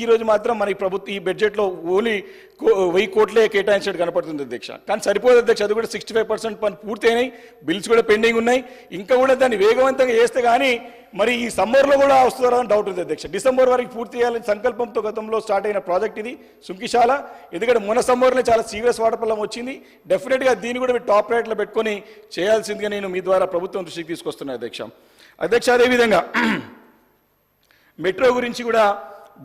ఈ రోజు మాత్రం మనకి ప్రభుత్వం ఈ బడ్జెట్లో ఓన్లీ 1,000 కోట్లే కేటాయించినట్టు కనపడుతుంది అధ్యక్ష. కానీ సరిపోదు అధ్యక్ష. అది కూడా 65% పని పూర్తి అయినాయి, బిల్స్ కూడా పెండింగ్ ఉన్నాయి. ఇంకా కూడా దాన్ని వేగవంతంగా చేస్తే కానీ మరి ఈ సమ్మర్లో కూడా వస్తుందని డౌట్ ఉంది అధ్యక్ష. డిసెంబర్ వరకు పూర్తి చేయాలని సంకల్పంతో గతంలో స్టార్ట్ అయిన ప్రాజెక్ట్ ఇది సుంకిశాల. ఎందుకంటే మొన్న సమ్మర్లో చాలా సీరియస్ వాటర్ ప్రాబ్లం వచ్చింది. డెఫినెట్గా దీన్ని కూడా టాప్ రేట్లో పెట్టుకొని చేయాల్సిందిగా నేను మీ ద్వారా ప్రభుత్వం దృష్టికి తీసుకొస్తున్నాను అధ్యక్ష. అదేవిధంగా మెట్రో గురించి కూడా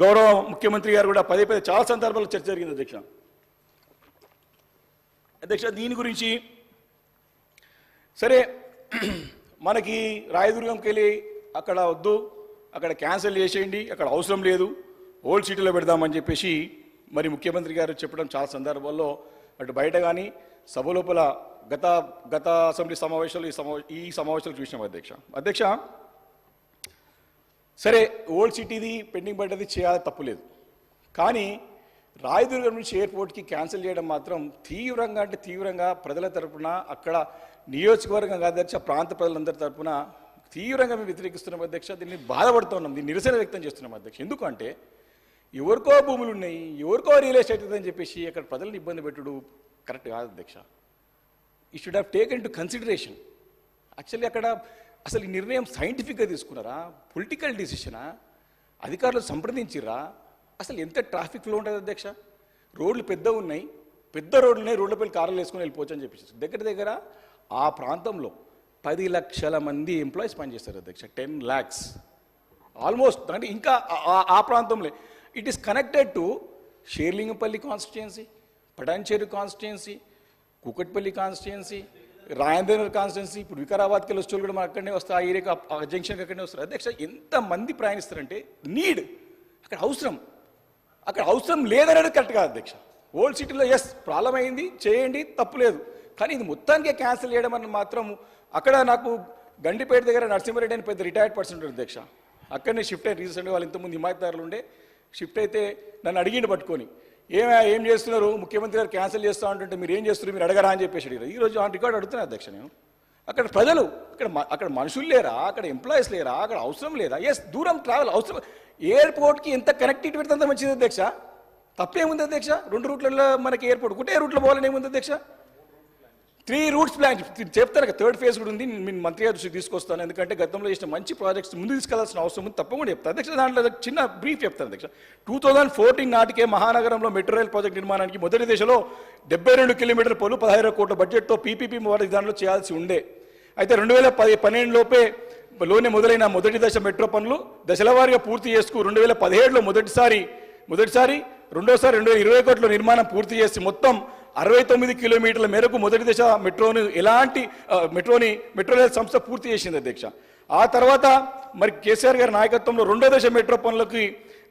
గౌరవ ముఖ్యమంత్రి గారు కూడా పదే చాలా సందర్భాల్లో చర్చ జరిగింది అధ్యక్ష. దీని గురించి సరే మనకి రాయదుర్గంకి వెళ్ళి అక్కడ వద్దు, అక్కడ క్యాన్సిల్ చేసేయండి, అక్కడ అవసరం లేదు, ఓల్డ్ సిటీలో పెడదామని చెప్పేసి మరి ముఖ్యమంత్రి గారు చెప్పడం చాలా సందర్భాల్లో అటు బయట కానీ సభ లోపల గత అసెంబ్లీ సమావేశాలు ఈ సమావేశాలు చూసినాం అధ్యక్ష. సరే ఓల్డ్ సిటీది పెండింగ్ పడ్డది చేయాలి, తప్పులేదు. కానీ రాయదుర్గం నుంచి ఎయిర్పోర్ట్కి క్యాన్సిల్ చేయడం మాత్రం తీవ్రంగా ప్రజల తరఫున అక్కడ నియోజకవర్గం అధ్యక్ష ప్రాంత ప్రజలందరి తరఫున తీవ్రంగా మేము వ్యతిరేకిస్తున్నాం అధ్యక్ష. దీన్ని బాధపడుతున్నాం, దీన్ని నిరసన వ్యక్తం చేస్తున్నాం అధ్యక్ష. ఎందుకంటే ఎవరికో భూములు ఉన్నాయి, ఎవరికో రియల్ ఎస్టేట్ అని చెప్పేసి అక్కడ ప్రజలను ఇబ్బంది పెట్టుడు కరెక్ట్ కాదు అధ్యక్ష. ఈ should have taken to consideration. Actually అక్కడ అసలు ఈ నిర్ణయం సైంటిఫిక్గా తీసుకున్నారా, పొలిటికల్ డిసిషనా, అధికారులు సంప్రదించిరా, అసలు ఎంత ట్రాఫిక్ ఫ్లో ఉంటుంది అధ్యక్ష. రోడ్లు పెద్ద ఉన్నాయి, పెద్ద రోడ్లు ఉన్నాయి, రోడ్లపై కార్లు వేసుకొని వెళ్ళిపోవచ్చు అని చెప్పేసి దగ్గర ఆ ప్రాంతంలో 10 లక్షల మంది ఎంప్లాయీస్ పనిచేస్తారు అధ్యక్ష. 10 lakhs ఆల్మోస్ట్ అంటే ఇంకా ఆ ప్రాంతంలో it is connected to Serilingampally constituency, Patancheru constituency, Kukatpally constituency, రాయందేనర్ కాన్స్టిట్యుయెన్సీ. ఇప్పుడు వికారాబాద్కి వెళ్ళి వచ్చే కూడా మన అక్కడనే వస్తారు, ఆ ఏరియాకి ఆ జంక్షన్కి అక్కడనే వస్తారు. అధ్యక్ష ఎంతమంది ప్రయాణిస్తారంటే నీడ్ అక్కడ అవసరం లేదనేది కరెక్ట్ కాదు అధ్యక్ష. ఓల్డ్ సిటీలో ఎస్ ప్రాబ్లం అయింది, చేయండి, తప్పు లేదు. కానీ ఇది మొత్తానికే క్యాన్సిల్ చేయడం అని మాత్రం అక్కడ నాకు గండిపేట దగ్గర నరసింహారెడ్డి అని పెద్ద రిటైర్డ్ పర్సన్ ఉంటారు అధ్యక్ష. అక్కడనే షిఫ్ట్ అయ్యి రీసెంట్గా వాళ్ళు ఇంతకుముందు హిమాయత్దారులు ఉండే షిఫ్ట్ అయితే నన్ను అడిగిండు పట్టుకొని, ఏం చేస్తున్నారు, ముఖ్యమంత్రి గారు క్యాన్సిల్ చేస్తూ ఉంటుంటే మీరు ఏం చేస్తున్నారు, మీరు అడగరా అని చెప్పేసి అడిగారు. ఈరోజు ఆన్ రికార్డు అడుగుతున్నాను అధ్యక్ష నేను. అక్కడ ప్రజలు అక్కడ మనుషులు లేరా, అక్కడ ఎంప్లాయీస్ లేరా, అక్కడ అవసరం లేదా? ఎస్ దూరం ట్రావెల్ అవసరం. ఎయిర్పోర్ట్కి ఎంత కనెక్టివిటీ పెడితే అంత మంచిది అధ్యక్ష. తప్పేముంది అధ్యక్ష? 2 రూట్లలో మనకి ఎయిర్పోర్ట్ ఒకటే రూట్లో పోవాలని ఏముంది అధ్యక్ష? 3 రూట్స్ ప్లాన్ చెప్తారు కదా. 3rd ఫేజ్ కూడా ఉంది, నేను మంత్రి గారి దృష్టికి తీసుకొస్తాను. ఎందుకంటే గతంలో చేసిన మంచి ప్రాజెక్ట్స్ ముందు తీసుకెళ్లాల్సిన అవసరం ఉంది, తప్పకుండా చెప్తాను అధ్యక్ష. దాంట్లో చిన్న బ్రీఫ్ చెప్తాను అధ్యక్ష. 2014 నాటికే మహానగరంలో మెట్రో రైల్ ప్రాజెక్ట్ నిర్మాణానికి మొదటి దశలో 72 కిలోమీటర్ల పొలు 16 కోట్ల బడ్జెట్తో పీపీపీ విధానంలో చేయాల్సి ఉండే. అయితే 2012 లోనే మొదలైన మొదటి దశ మెట్రో పనులు దశలవారీగా పూర్తి చేసుకు 2017లో మొదటిసారి, రెండోసారి 2021లో నిర్మాణం పూర్తి చేసి మొత్తం 69 కిలోమీటర్ల మేరకు మొదటి దశ మెట్రో రైల్ సంస్థ పూర్తి చేసింది అధ్యక్ష. ఆ తర్వాత మరి కేసీఆర్ గారి నాయకత్వంలో 2వ దశ మెట్రో పనులకి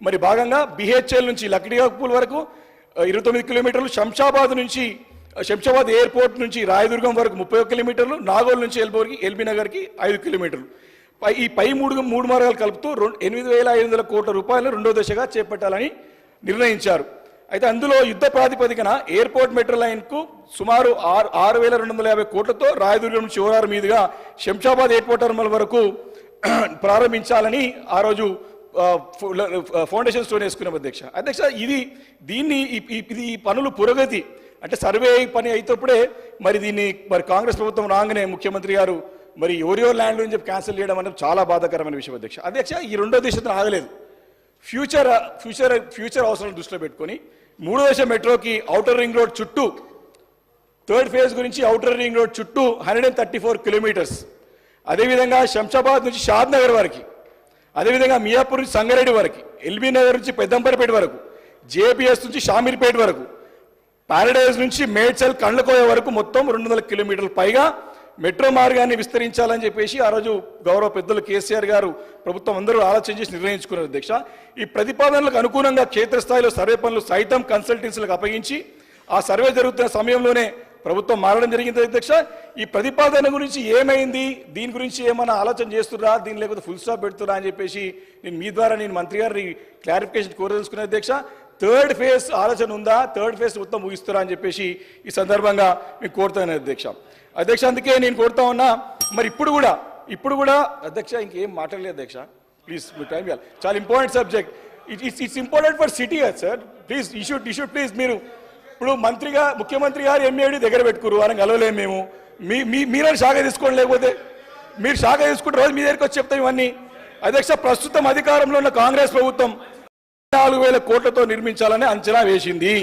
మరి భాగంగా బిహెచ్ఎల్ నుంచి లక్డియాపూల్ వరకు 29 కిలోమీటర్లు, శంషాబాద్ ఎయిర్పోర్ట్ నుంచి రాయదుర్గం వరకు 31 కిలోమీటర్లు, నాగోల్ నుంచి ఎల్బీ నగర్కి 5 కిలోమీటర్లు. ఈ పై మూడు మార్గాలు కలుపుతూ 8,500 కోట్ల రూపాయలను 2వ దశగా చేపట్టాలని నిర్ణయించారు. అయితే అందులో యుద్ధ ప్రాతిపదికన ఎయిర్పోర్ట్ మెట్రో లైన్కు సుమారు 6,250 కోట్లతో రాయదుర్గం నుంచి ఓఆర్ మీదుగా శంషాబాద్ ఎయిర్పోర్ట్ టర్మినల్ వరకు ప్రారంభించాలని ఆ రోజు ఫౌండేషన్ స్టోన్ వేసుకున్నాం అధ్యక్ష. ఇది పనులు పురోగతి అంటే సర్వే పని అయినప్పుడే మరి దీన్ని కాంగ్రెస్ ప్రభుత్వం రాగానే ముఖ్యమంత్రి గారు మరి ఓరియో ల్యాండ్ అని చెప్పి క్యాన్సిల్ చేయడం అనేది చాలా బాధాకరమైన విషయం అధ్యక్ష. ఈ 2వ దశతో ఆగలేదు. ఫ్యూచర్ అవసరాలను దృష్టిలో పెట్టుకొని 3వ దశ మెట్రోకి ఔటర్ రింగ్ రోడ్ చుట్టూ 3rd ఫేజ్ గురించి ఔటర్ రింగ్ రోడ్ చుట్టూ 134 కిలోమీటర్స్, అదేవిధంగా శంషాబాద్ నుంచి షాద్ నగర్ వరకు, అదేవిధంగా మియాపూర్ నుంచి సంగారెడ్డి వరకు, ఎల్బీ నగర్ నుంచి పెద్దంపరపేట వరకు, జేపీఎస్ నుంచి షామీర్పేట వరకు, పారడైజ్ నుంచి మేడ్చల్ కండ్లకోయ వరకు మొత్తం 200 కిలోమీటర్ల పైగా మెట్రో మార్గాన్ని విస్తరించాలని చెప్పేసి ఆ రోజు గౌరవ పెద్దలు కేసీఆర్ గారు ప్రభుత్వం అందరూ ఆలోచన చేసి నిర్ణయించుకున్నారు అధ్యక్ష. ఈ ప్రతిపాదనలకు అనుగుణంగా క్షేత్రస్థాయిలో సర్వే పనులు సైతం కన్సల్టెన్సీలకు అప్పగించి ఆ సర్వే జరుగుతున్న సమయంలోనే ప్రభుత్వం మారడం జరిగింది అధ్యక్ష. ఈ ప్రతిపాదన గురించి ఏమైంది, దీని గురించి ఏమైనా ఆలోచన చేస్తున్నా, దీని లేకపోతే ఫుల్ స్టాప్ పెడుతున్నా అని చెప్పేసి మీ ద్వారా మంత్రి గారిని క్లారిఫికేషన్ కోరదలుచుకునే అధ్యక్ష. 3rd ఫేజ్ ఆలోచన ఉందా, 3rd ఫేజ్ మొత్తం ముగిస్తురా అని చెప్పేసి ఈ సందర్భంగా మీకు కోరుతాను అధ్యక్ష. అందుకే నేను కోరుతా ఉన్నా మరి ఇప్పుడు కూడా అధ్యక్ష ఇంకేం మాట్లాడలేదు అధ్యక్ష, ప్లీజ్ మీ టైం ఇవ్వాలి. చాలా important subject. It's important for city sir. Please you should please మీరు ఇప్పుడు ముఖ్యమంత్రి గారు ఎంఏడి దగ్గర పెట్టుకురు, వాళ్ళని కలవలేము మేము. మీరని శాఖ తీసుకోండి, లేకపోతే మీరు శాఖ తీసుకుంటే రోజు మీ దగ్గరికి వచ్చి చెప్తాం ఇవన్నీ. అధ్యక్ష ప్రస్తుతం అధికారంలో ఉన్న కాంగ్రెస్ ప్రభుత్వం 4,000 కోట్లతో నిర్మించాలని అంచనా వేసింది.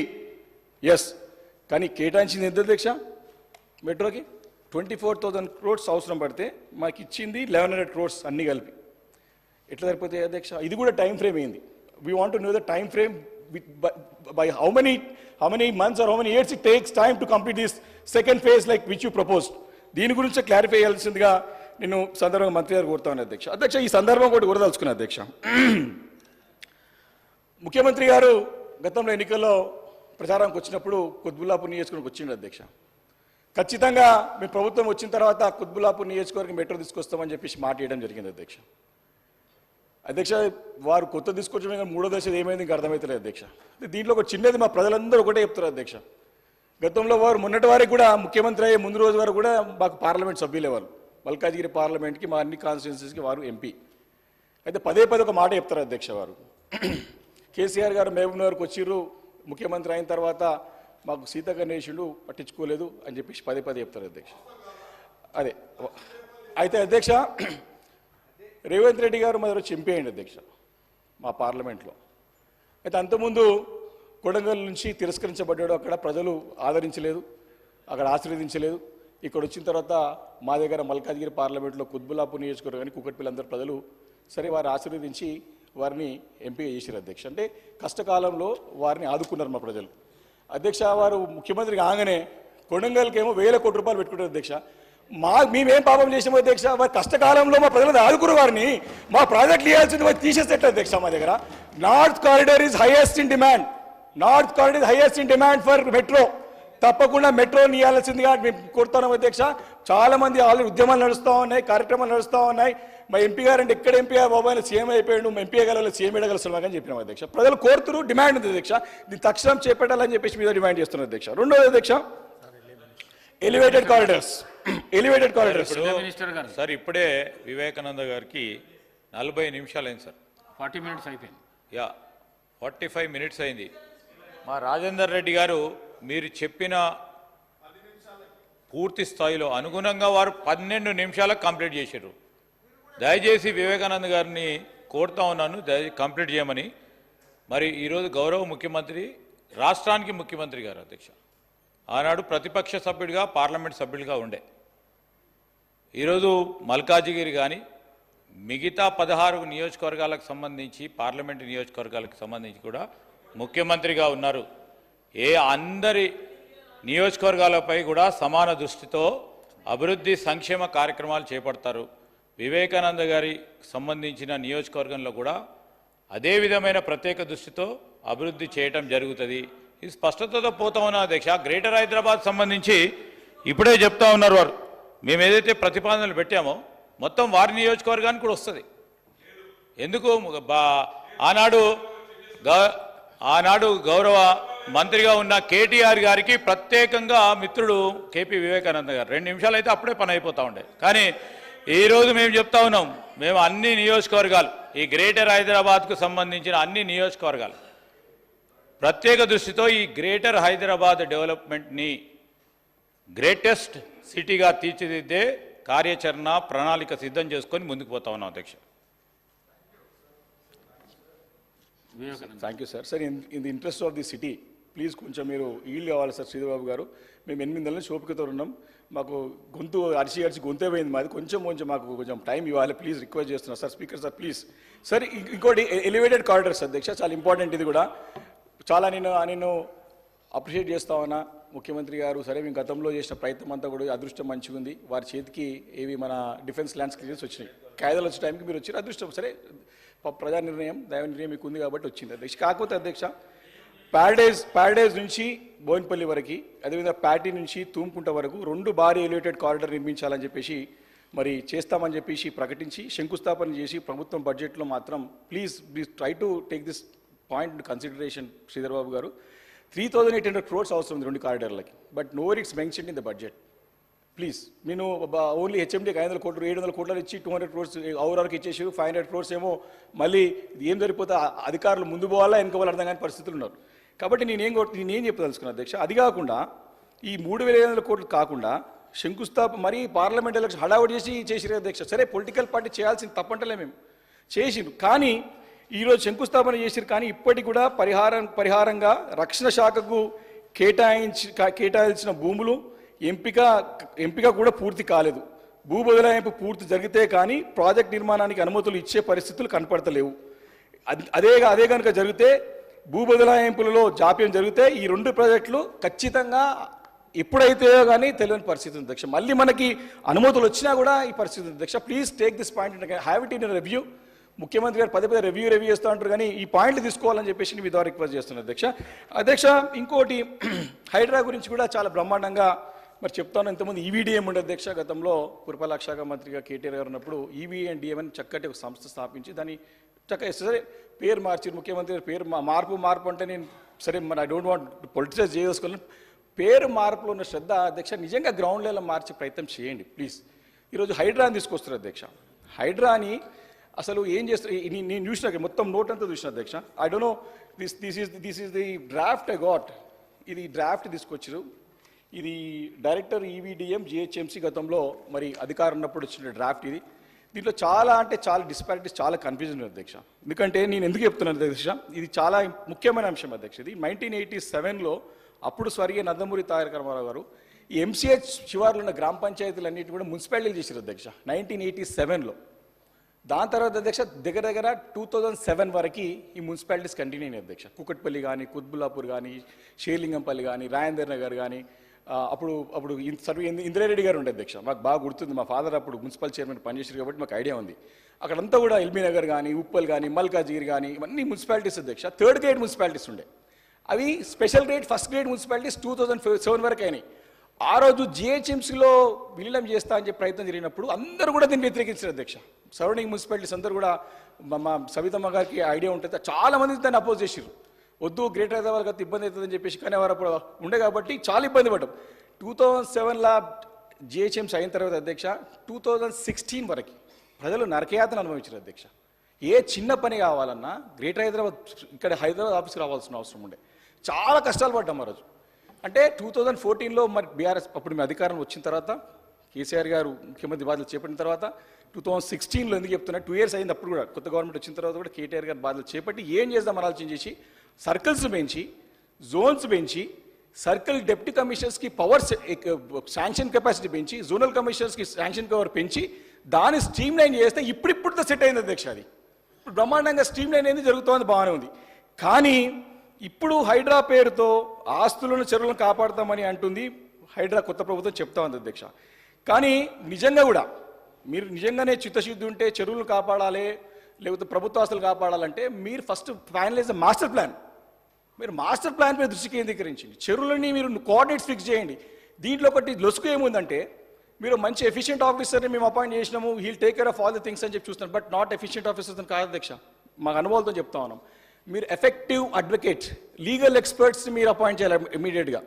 ఎస్, కానీ కేటాయించింది ఎంత అధ్యక్ష? మెట్రోకి 24,000 crores అవసరం పడితే మాకు ఇచ్చింది 1,100 crores అన్ని కలిపి. ఎట్లా సరిపోతాయి అధ్యక్ష? ఇది కూడా టైం ఫ్రేమ్ అయింది. We want to know the time frame by how many months or how many years it takes time to complete this second phase like which you proposed. దీని గురించి క్లారిఫై చేయాల్సిందిగా నేను సందర్భంగా మంత్రి గారు కోరుతాను అధ్యక్ష. ఈ సందర్భం కూడా కోరదలుచుకున్నాను అధ్యక్ష. ముఖ్యమంత్రి గారు గతంలో ఎన్నికల్లో ప్రచారానికి వచ్చినప్పుడు కుత్బుల్లాపూర్ నియోజకవర్గం వచ్చిండు అధ్యక్ష. ఖచ్చితంగా మీ ప్రభుత్వం వచ్చిన తర్వాత కుత్బుల్లాపూర్ నియోజకవర్గం మెట్రో తీసుకొస్తామని చెప్పేసి మాట చేయడం జరిగింది అధ్యక్ష. వారు కొత్త తీసుకొచ్చడమే కానీ 3వ దశ ఏమైంది ఇంకా అర్థమవుతలేదు అధ్యక్ష. దీంట్లో ఒక చిన్నది మా ప్రజలందరూ ఒకటే చెప్తారు అధ్యక్ష. గతంలో వారు మొన్నటి వారికి కూడా ముఖ్యమంత్రి అయ్యే ముందు రోజు వరకు కూడా మాకు పార్లమెంట్ సభ్యులే వారు. మల్కాజిగిరి పార్లమెంట్కి మా అన్ని కాన్స్టిట్యున్సీస్కి వారు ఎంపీ. అయితే పదే ఒక మాట చెప్తారు అధ్యక్ష. వారు కేసీఆర్ గారు మహబూబ్నగర్కి వచ్చిర్రు, ముఖ్యమంత్రి అయిన తర్వాత మాకు సీతకన్నేషుడు పట్టించుకోలేదు అని చెప్పేసి పదే చెప్తారు అధ్యక్ష. అయితే అధ్యక్ష రేవంత్ రెడ్డి గారు మొదలు చంపేయండి అధ్యక్ష మా పార్లమెంట్లో. అయితే అంతకుముందు కొడంగల్ నుంచి తిరస్కరించబడ్డాడు, అక్కడ ప్రజలు ఆదరించలేదు, అక్కడ ఆశీర్వదించలేదు. ఇక్కడ వచ్చిన తర్వాత మా దగ్గర మల్కాజ్గిరి పార్లమెంట్లో కుత్బుల్లాపూర్ నియోజకవర్గానికి కూకట్పల్లి అందరూ ప్రజలు సరే వారు ఆశీర్వదించి వారిని ఎంపీ చేశారు అధ్యక్ష. అంటే కష్టకాలంలో వారిని ఆదుకున్నారు మా ప్రజలు. అధ్యక్ష, వారు ముఖ్యమంత్రి కాగానే కొడంగల్కేమో 1000 కోట్ల రూపాయలు పెట్టుకుంటారు అధ్యక్ష. మేమేం పాపం చేసామో అధ్యక్ష, వారి కష్టకాలంలో మా ప్రజలను ఆదుకున్న వారిని మా ప్రాజెక్టులు ఇవ్వాల్సింది వారు తీసేసేట్టు అధ్యక్ష. మా దగ్గర north corridor is highest in demand. North corridor highest in demand for metro. తప్పకుండా మెట్రోని ఇవ్వాల్సిందిగా మేము కోరుతున్నాం అధ్యక్ష. చాలా మంది ఆల్రెడీ ఉద్యమాలు నడుస్తూ ఉన్నాయి, కార్యక్రమాలు నడుస్తూ ఉన్నాయి. మా ఎంపీ గారు అంటే ఎక్కడ ఎంపీ బాబు ఆయన సీఎం అయిపోయాడు, మా ఎంపీ గల సీఎం ఎడగలుస్తున్నాం అని చెప్పినాం అధ్యక్ష. ప్రజలు కోరుతున్నారు, డిమాండ్ ఉంది అధ్యక్ష. దీన్ని తక్షణం చేపట్టాలని చెప్పేసి మీద డిమాండ్ చేస్తున్నారు అధ్యక్ష. రెండోది అధ్యక్ష, elevated corridors. Elevated corridors sir ఇప్పుడే వివేకానంద గారికి 40 నిమిషాలు అయింది సార్. 40 minutes అయిపోయింది. 45 minutes అయింది. మా రాజేందర్ రెడ్డి గారు మీరు చెప్పిన పూర్తి స్థాయిలో అనుగుణంగా వారు 12 నిమిషాలకు కంప్లీట్ చేశారు. దయచేసి వివేకానంద గారిని కోరుతా ఉన్నాను కంప్లీట్ చేయమని. మరి ఈరోజు గౌరవ ముఖ్యమంత్రి, రాష్ట్రానికి ముఖ్యమంత్రి గారు అధ్యక్ష, ఆనాడు ప్రతిపక్ష సభ్యుడిగా పార్లమెంట్ సభ్యుడిగా ఉండే, ఈరోజు మల్కాజిగిరి కానీ మిగతా 16 నియోజకవర్గాలకు సంబంధించి పార్లమెంటు నియోజకవర్గాలకు సంబంధించి కూడా ముఖ్యమంత్రిగా ఉన్నారు. అందరి నియోజకవర్గాలపై కూడా సమాన దృష్టితో అభివృద్ధి సంక్షేమ కార్యక్రమాలు చేపడతారు. వివేకానంద గారి సంబంధించిన నియోజకవర్గంలో కూడా అదే విధమైన ప్రత్యేక దృష్టితో అభివృద్ధి చేయటం జరుగుతుంది. ఇది స్పష్టతతో పోతా ఉన్నా అధ్యక్ష. గ్రేటర్ హైదరాబాద్ సంబంధించి ఇప్పుడే చెప్తా ఉన్నారు వారు, మేము ఏదైతే ప్రతిపాదనలు పెట్టామో మొత్తం వారి నియోజకవర్గానికి కూడా వస్తుంది. ఎందుకు ఆనాడు గౌరవ మంత్రిగా ఉన్న కేటీఆర్ గారికి ప్రత్యేకంగా మిత్రుడు కేపీ వివేకానంద గారు 2 నిమిషాలు అయితే అప్పుడే పని అయిపోతూ ఉండే. కానీ ఈరోజు మేము చెప్తా ఉన్నాం, మేము అన్ని నియోజకవర్గాలు, ఈ గ్రేటర్ హైదరాబాద్కు సంబంధించిన అన్ని నియోజకవర్గాలు ప్రత్యేక దృష్టితో ఈ గ్రేటర్ హైదరాబాద్ డెవలప్మెంట్ని గ్రేటెస్ట్ సిటీగా తీర్చిదిద్దే కార్యాచరణ ప్రణాళిక సిద్ధం చేసుకొని ముందుకు పోతా ఉన్నాం అధ్యక్ష. Thank you sir. Sir in the interest of the city please కొంచెం మీరు ఈల్డ్ కావాలి సార్. శ్రీధర్బాబు గారు, మేము 8 నెలల నుంచి ఓపికతో ఉన్నాం. మాకు గొంతు అరిచి గొంతే పోయింది మాది. కొంచెం మాకు కొంచెం టైం ఇవ్వాలి ప్లీజ్, రిక్వెస్ట్ చేస్తున్నా sir. Speaker sir please. Sir ఇంకోటి ఎలివేటెడ్ కారిడార్స్ అధ్యక్ష, చాలా ఇంపార్టెంట్. ఇది కూడా చాలా నేను అప్రిషియేట్ చేస్తా ఉన్నా ముఖ్యమంత్రి గారు. సరే, మేము గతంలో చేసిన ప్రయత్నం అంతా కూడా అదృష్టం మంచిగా ఉంది. వారి చేతికి ఏవి మన డిఫెన్స్ ల్యాండ్స్ క్లియర్స్ వచ్చినాయి. కాయిదాలు వచ్చే టైంకి మీరు వచ్చారు, అదృష్టం. సరే, ప్రజా నిర్ణయం, దైవ నిర్ణయం మీకు ఉంది కాబట్టి వచ్చింది అధ్యక్ష. కాకపోతే అధ్యక్ష, ప్యారడైజ్ నుంచి బోయిన్పల్లి వరకు, అదేవిధంగా ప్యాటీ నుంచి తూంకుంట వరకు 2 భారీ ఎలివేటెడ్ కారిడార్ నిర్మించాలని చెప్పేసి మరి చేస్తామని చెప్పేసి ప్రకటించి శంకుస్థాపన చేసి ప్రభుత్వం బడ్జెట్లో మాత్రం please try to take this point consideration Sridhar Babu గారు. 3,800 crores అవసరం ఉంది 2 కారిడార్లకి. But nowhere it's mention in the budget. Please, నేను ఓన్లీ హెచ్ఎండికి 500 కోట్లు 700 కోట్లు ఇచ్చి 200 crores ఓవరాల్కి ఇచ్చేసి 500 crores ఏమో మళ్ళీ ఏం సరిపోతే అధికారులు ముందు పోవాలా వెనుకోవాలి అర్థం కాని పరిస్థితులు ఉన్నారు. కాబట్టి నేనేం చెప్పదలుచుకున్నాను అధ్యక్ష, అది కాకుండా ఈ 3,500 కోట్లు కాకుండా శంకుస్థాపన మరీ పార్లమెంట్ ఎలక్షన్ హడావుడి చేసిరే అధ్యక్ష. సరే, పొలిటికల్ పార్టీ చేయాల్సింది తప్పంటలే, మేము చేసిండు. కానీ ఈరోజు శంకుస్థాపన చేసిరు, కానీ ఇప్పటికి కూడా పరిహారంగా రక్షణ శాఖకు కేటాయించిన భూములు ఎంపిక కూడా పూర్తి కాలేదు. భూ బదలాయింపు పూర్తి జరిగితే కానీ ప్రాజెక్ట్ నిర్మాణానికి అనుమతులు ఇచ్చే పరిస్థితులు కనపడతలేవు. అదే కనుక జరిగితే భూ బదలాయింపులలో జాప్యం జరిగితే ఈ 2 ప్రాజెక్టులు ఖచ్చితంగా ఎప్పుడైతే కానీ తెలియని పరిస్థితి ఉంది అధ్యక్ష. మళ్ళీ మనకి అనుమతులు వచ్చినా కూడా ఈ పరిస్థితి ఉంది అధ్యక్ష. Please take this point, have it in review. ముఖ్యమంత్రి గారు పదే రివ్యూ చేస్తూ ఉంటారు, కానీ ఈ పాయింట్లు తీసుకోవాలని చెప్పేసి మీ ద్వారా రిక్వెస్ట్ చేస్తున్నాను అధ్యక్ష. ఇంకోటి హైడ్రా గురించి కూడా చాలా బ్రహ్మాండంగా మరి చెప్తాను. ఇంతకుముందు ఈవీడీఎం ఉండే అధ్యక్ష, గతంలో పురపాలక శాఖ మంత్రిగా కేటీఆర్ గారు ఉన్నప్పుడు ఈవీఎండిఎం అని చక్కటి ఒక సంస్థ స్థాపించి దాన్ని సరే పేరు మార్చి ముఖ్యమంత్రి గారు పేరు మార్పు అంటే నేను సరే ఐ డోంట్ వాంట్ పొలిటిసైజ్ చేసుకోవాలని పేరు మార్పులో ఉన్న శ్రద్ధ అధ్యక్ష నిజంగా గ్రౌండ్ లెవెల్లో మార్చే ప్రయత్నం చేయండి ప్లీజ్. ఈరోజు హైడ్రాని తీసుకొస్తారు అధ్యక్ష. హైడ్రాని అసలు ఏం చేస్తారు నేను చూసిన మొత్తం నోట్ అంతా చూసిన అధ్యక్ష. I don't know this is the draft I got. ఇది డ్రాఫ్ట్ తీసుకొచ్చారు. ఇది డైరెక్టర్ ఈవీడీఎం జిహెచ్ఎంసీ గతంలో మరి అధికారం ఉన్నప్పుడు వచ్చిన డ్రాఫ్ట్ ఇది. దీంట్లో చాలా డిస్పారిటీస్, చాలా కన్ఫ్యూజన్ ఉంది అధ్యక్ష. ఎందుకంటే నేను ఎందుకు చెప్తున్నాను అధ్యక్ష, ఇది చాలా ముఖ్యమైన అంశం అధ్యక్ష. ఇది 1987లో అప్పుడు స్వర్గీయ నందమూరి తారక రామారావు గారు ఈ ఎంసీహెచ్ శివార్లు ఉన్న గ్రామ పంచాయతీలన్నిటి కూడా మున్సిపాలిటీలు చేశారు అధ్యక్ష 1987లో. దాని తర్వాత అధ్యక్ష దగ్గర దగ్గర 2007 వరకు ఈ మున్సిపాలిటీస్ కంటిన్యూ అయినాయి అధ్యక్ష. కుకట్పల్లి కానీ, కుత్బుల్లాపూర్ కానీ, షేర్లింగంపల్లి కానీ, రాజేందర్ నగర్ కానీ, అప్పుడు అప్పుడు ఇందిరారెడ్డి గారు ఉండే అధ్యక్ష. మాకు బాగా గుర్తుంది, మా ఫాదర్ అప్పుడు మున్సిపల్ చైర్మన్ పనిచేసారు కాబట్టి మాకు ఐడియా ఉంది. అక్కడంతా కూడా ఎల్బీ నగర్ కానీ, ఉప్పల్ కానీ, మల్కాజిగిరి కానీ, ఇవన్నీ మున్సిపాలిటీస్ అధ్యక్ష. థర్డ్ గ్రేడ్ మున్సిపాలిటీస్ ఉండే. అవి special grade, first grade municipalities 2007 వరకు అయినాయి. ఆ రోజు జిహెచ్ఎంసీలో విలీనం చేస్తా అని చెప్పి ప్రయత్నం జరిగినప్పుడు అందరూ కూడా దీన్ని వ్యతిరేకించారు అధ్యక్ష. సరౌండింగ్ మున్సిపాలిటీస్ అందరూ కూడా, మా సవితమ్మ గారికి ఐడియా ఉంటుంది, చాలా మంది దాన్ని అపోజ్ చేసారు. వద్దు, గ్రేటర్ హైదరాబాద్ గత ఇబ్బంది అవుతుందని చెప్పేసి. కానీ వారు అప్పుడు ఉండే కాబట్టి చాలా ఇబ్బంది పడ్డాం. 2007లో జిహెచ్ఎంసీ అయిన తర్వాత అధ్యక్ష 2016 వరకు ప్రజలు నరకయాతన అనుభవించారు అధ్యక్ష. ఏ చిన్న పని కావాలన్నా గ్రేటర్ హైదరాబాద్, ఇక్కడ హైదరాబాద్ ఆఫీస్కి రావాల్సిన అవసరం ఉండే. చాలా కష్టాలు పడ్డాం ఆ రోజు. అంటే 2014లో మరి బీఆర్ఎస్ అప్పుడు మీ అధికారం వచ్చిన తర్వాత, కేసీఆర్ గారు ముఖ్యమంత్రి బాధ్యతలు చేపట్టిన తర్వాత, 2016లో ఎందుకు చెప్తున్నా, 2 years అయింది అప్పుడు కూడా, కొత్త గవర్నమెంట్ వచ్చిన తర్వాత కూడా కేటీఆర్ గారు బాధ్యతలు చేపట్టి ఏం చేద్దాం ఆలోచన చేసి సర్కిల్స్ పెంచి, జోన్స్ పెంచి, సర్కిల్ డిప్యూటీ కమిషనర్స్కి పవర్స్ శాంక్షన్ కెపాసిటీ పెంచి, జోనల్ కమిషనర్స్కి శాంక్షన్ పవర్ పెంచి దాన్ని స్ట్రీమ్ లైన్ చేస్తే ఇప్పుడు సెట్ అయింది అధ్యక్ష. అది ఇప్పుడు బ్రహ్మాండంగా స్ట్రీమ్ లైన్ అనేది జరుగుతోంది, బాగానే ఉంది. కానీ ఇప్పుడు హైడ్రా పేరుతో ఆస్తులను, చెరువులను కాపాడుతామని అంటుంది హైడ్రా కొత్త ప్రభుత్వం, చెప్తా ఉంది అధ్యక్ష. కానీ నిజంగా కూడా మీరు నిజంగానే చిత్తశుద్ధి ఉంటే చెరువులను కాపాడాలి, లేకపోతే ప్రభుత్వ ఆస్తులు కాపాడాలంటే మీరు ఫస్ట్ ఫైనలైజ్ మాస్టర్ ప్లాన్. మీరు మాస్టర్ ప్లాన్ మీద దృష్టి కేంద్రీకరించండి. చెరువులని మీరు కోఆర్డినేట్స్ ఫిక్స్ చేయండి. దీంట్లో ఒకటి లొసుకు ఏముందంటే, మీరు మంచి ఎఫిషియెంట్ ఆఫీసర్ని మేము అపాయింట్ చేసినాము, he'll take care of all the things అని చెప్పి చూస్తున్నాం. బట్ నాట్ ఎఫిషియెంట్ ఆఫీసర్స్ అని కాదు అధ్యక్ష, మాకు అనుభవాలతో చెప్తా ఉన్నాం. మీరు ఎఫెక్టివ్ అడ్వకేట్, లీగల్ ఎక్స్పర్ట్స్ని మీరు అపాయింట్ చేయాలి ఇమీడియట్గా.